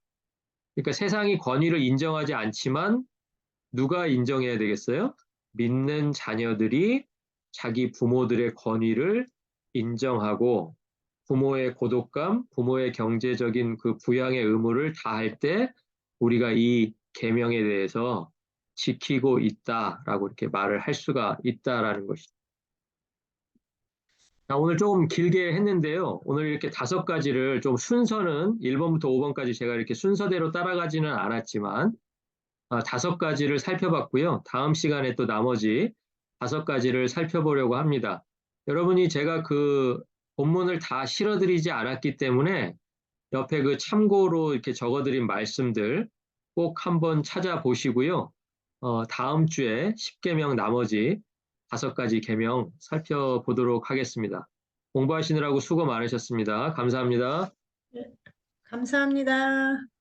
그러니까 세상이 권위를 인정하지 않지만 누가 인정해야 되겠어요? 믿는 자녀들이 자기 부모들의 권위를 인정하고 부모의 고독감, 부모의 경제적인 그 부양의 의무를 다할 때 우리가 이 계명에 대해서 지키고 있다라고 이렇게 말을 할 수가 있다라는 것이죠. 자, 오늘 조금 길게 했는데요. 오늘 이렇게 다섯 가지를 좀 순서는 1번부터 5번까지 제가 이렇게 순서대로 따라가지는 않았지만 다섯 가지를 살펴봤고요. 다음 시간에 또 나머지 다섯 가지를 살펴보려고 합니다. 여러분이 제가 그 본문을 다 실어드리지 않았기 때문에 옆에 그 참고로 이렇게 적어드린 말씀들 꼭 한번 찾아보시고요. 다음 주에 10계명 나머지 다섯 가지 계명 살펴보도록 하겠습니다. 공부하시느라고 수고 많으셨습니다. 감사합니다. 감사합니다.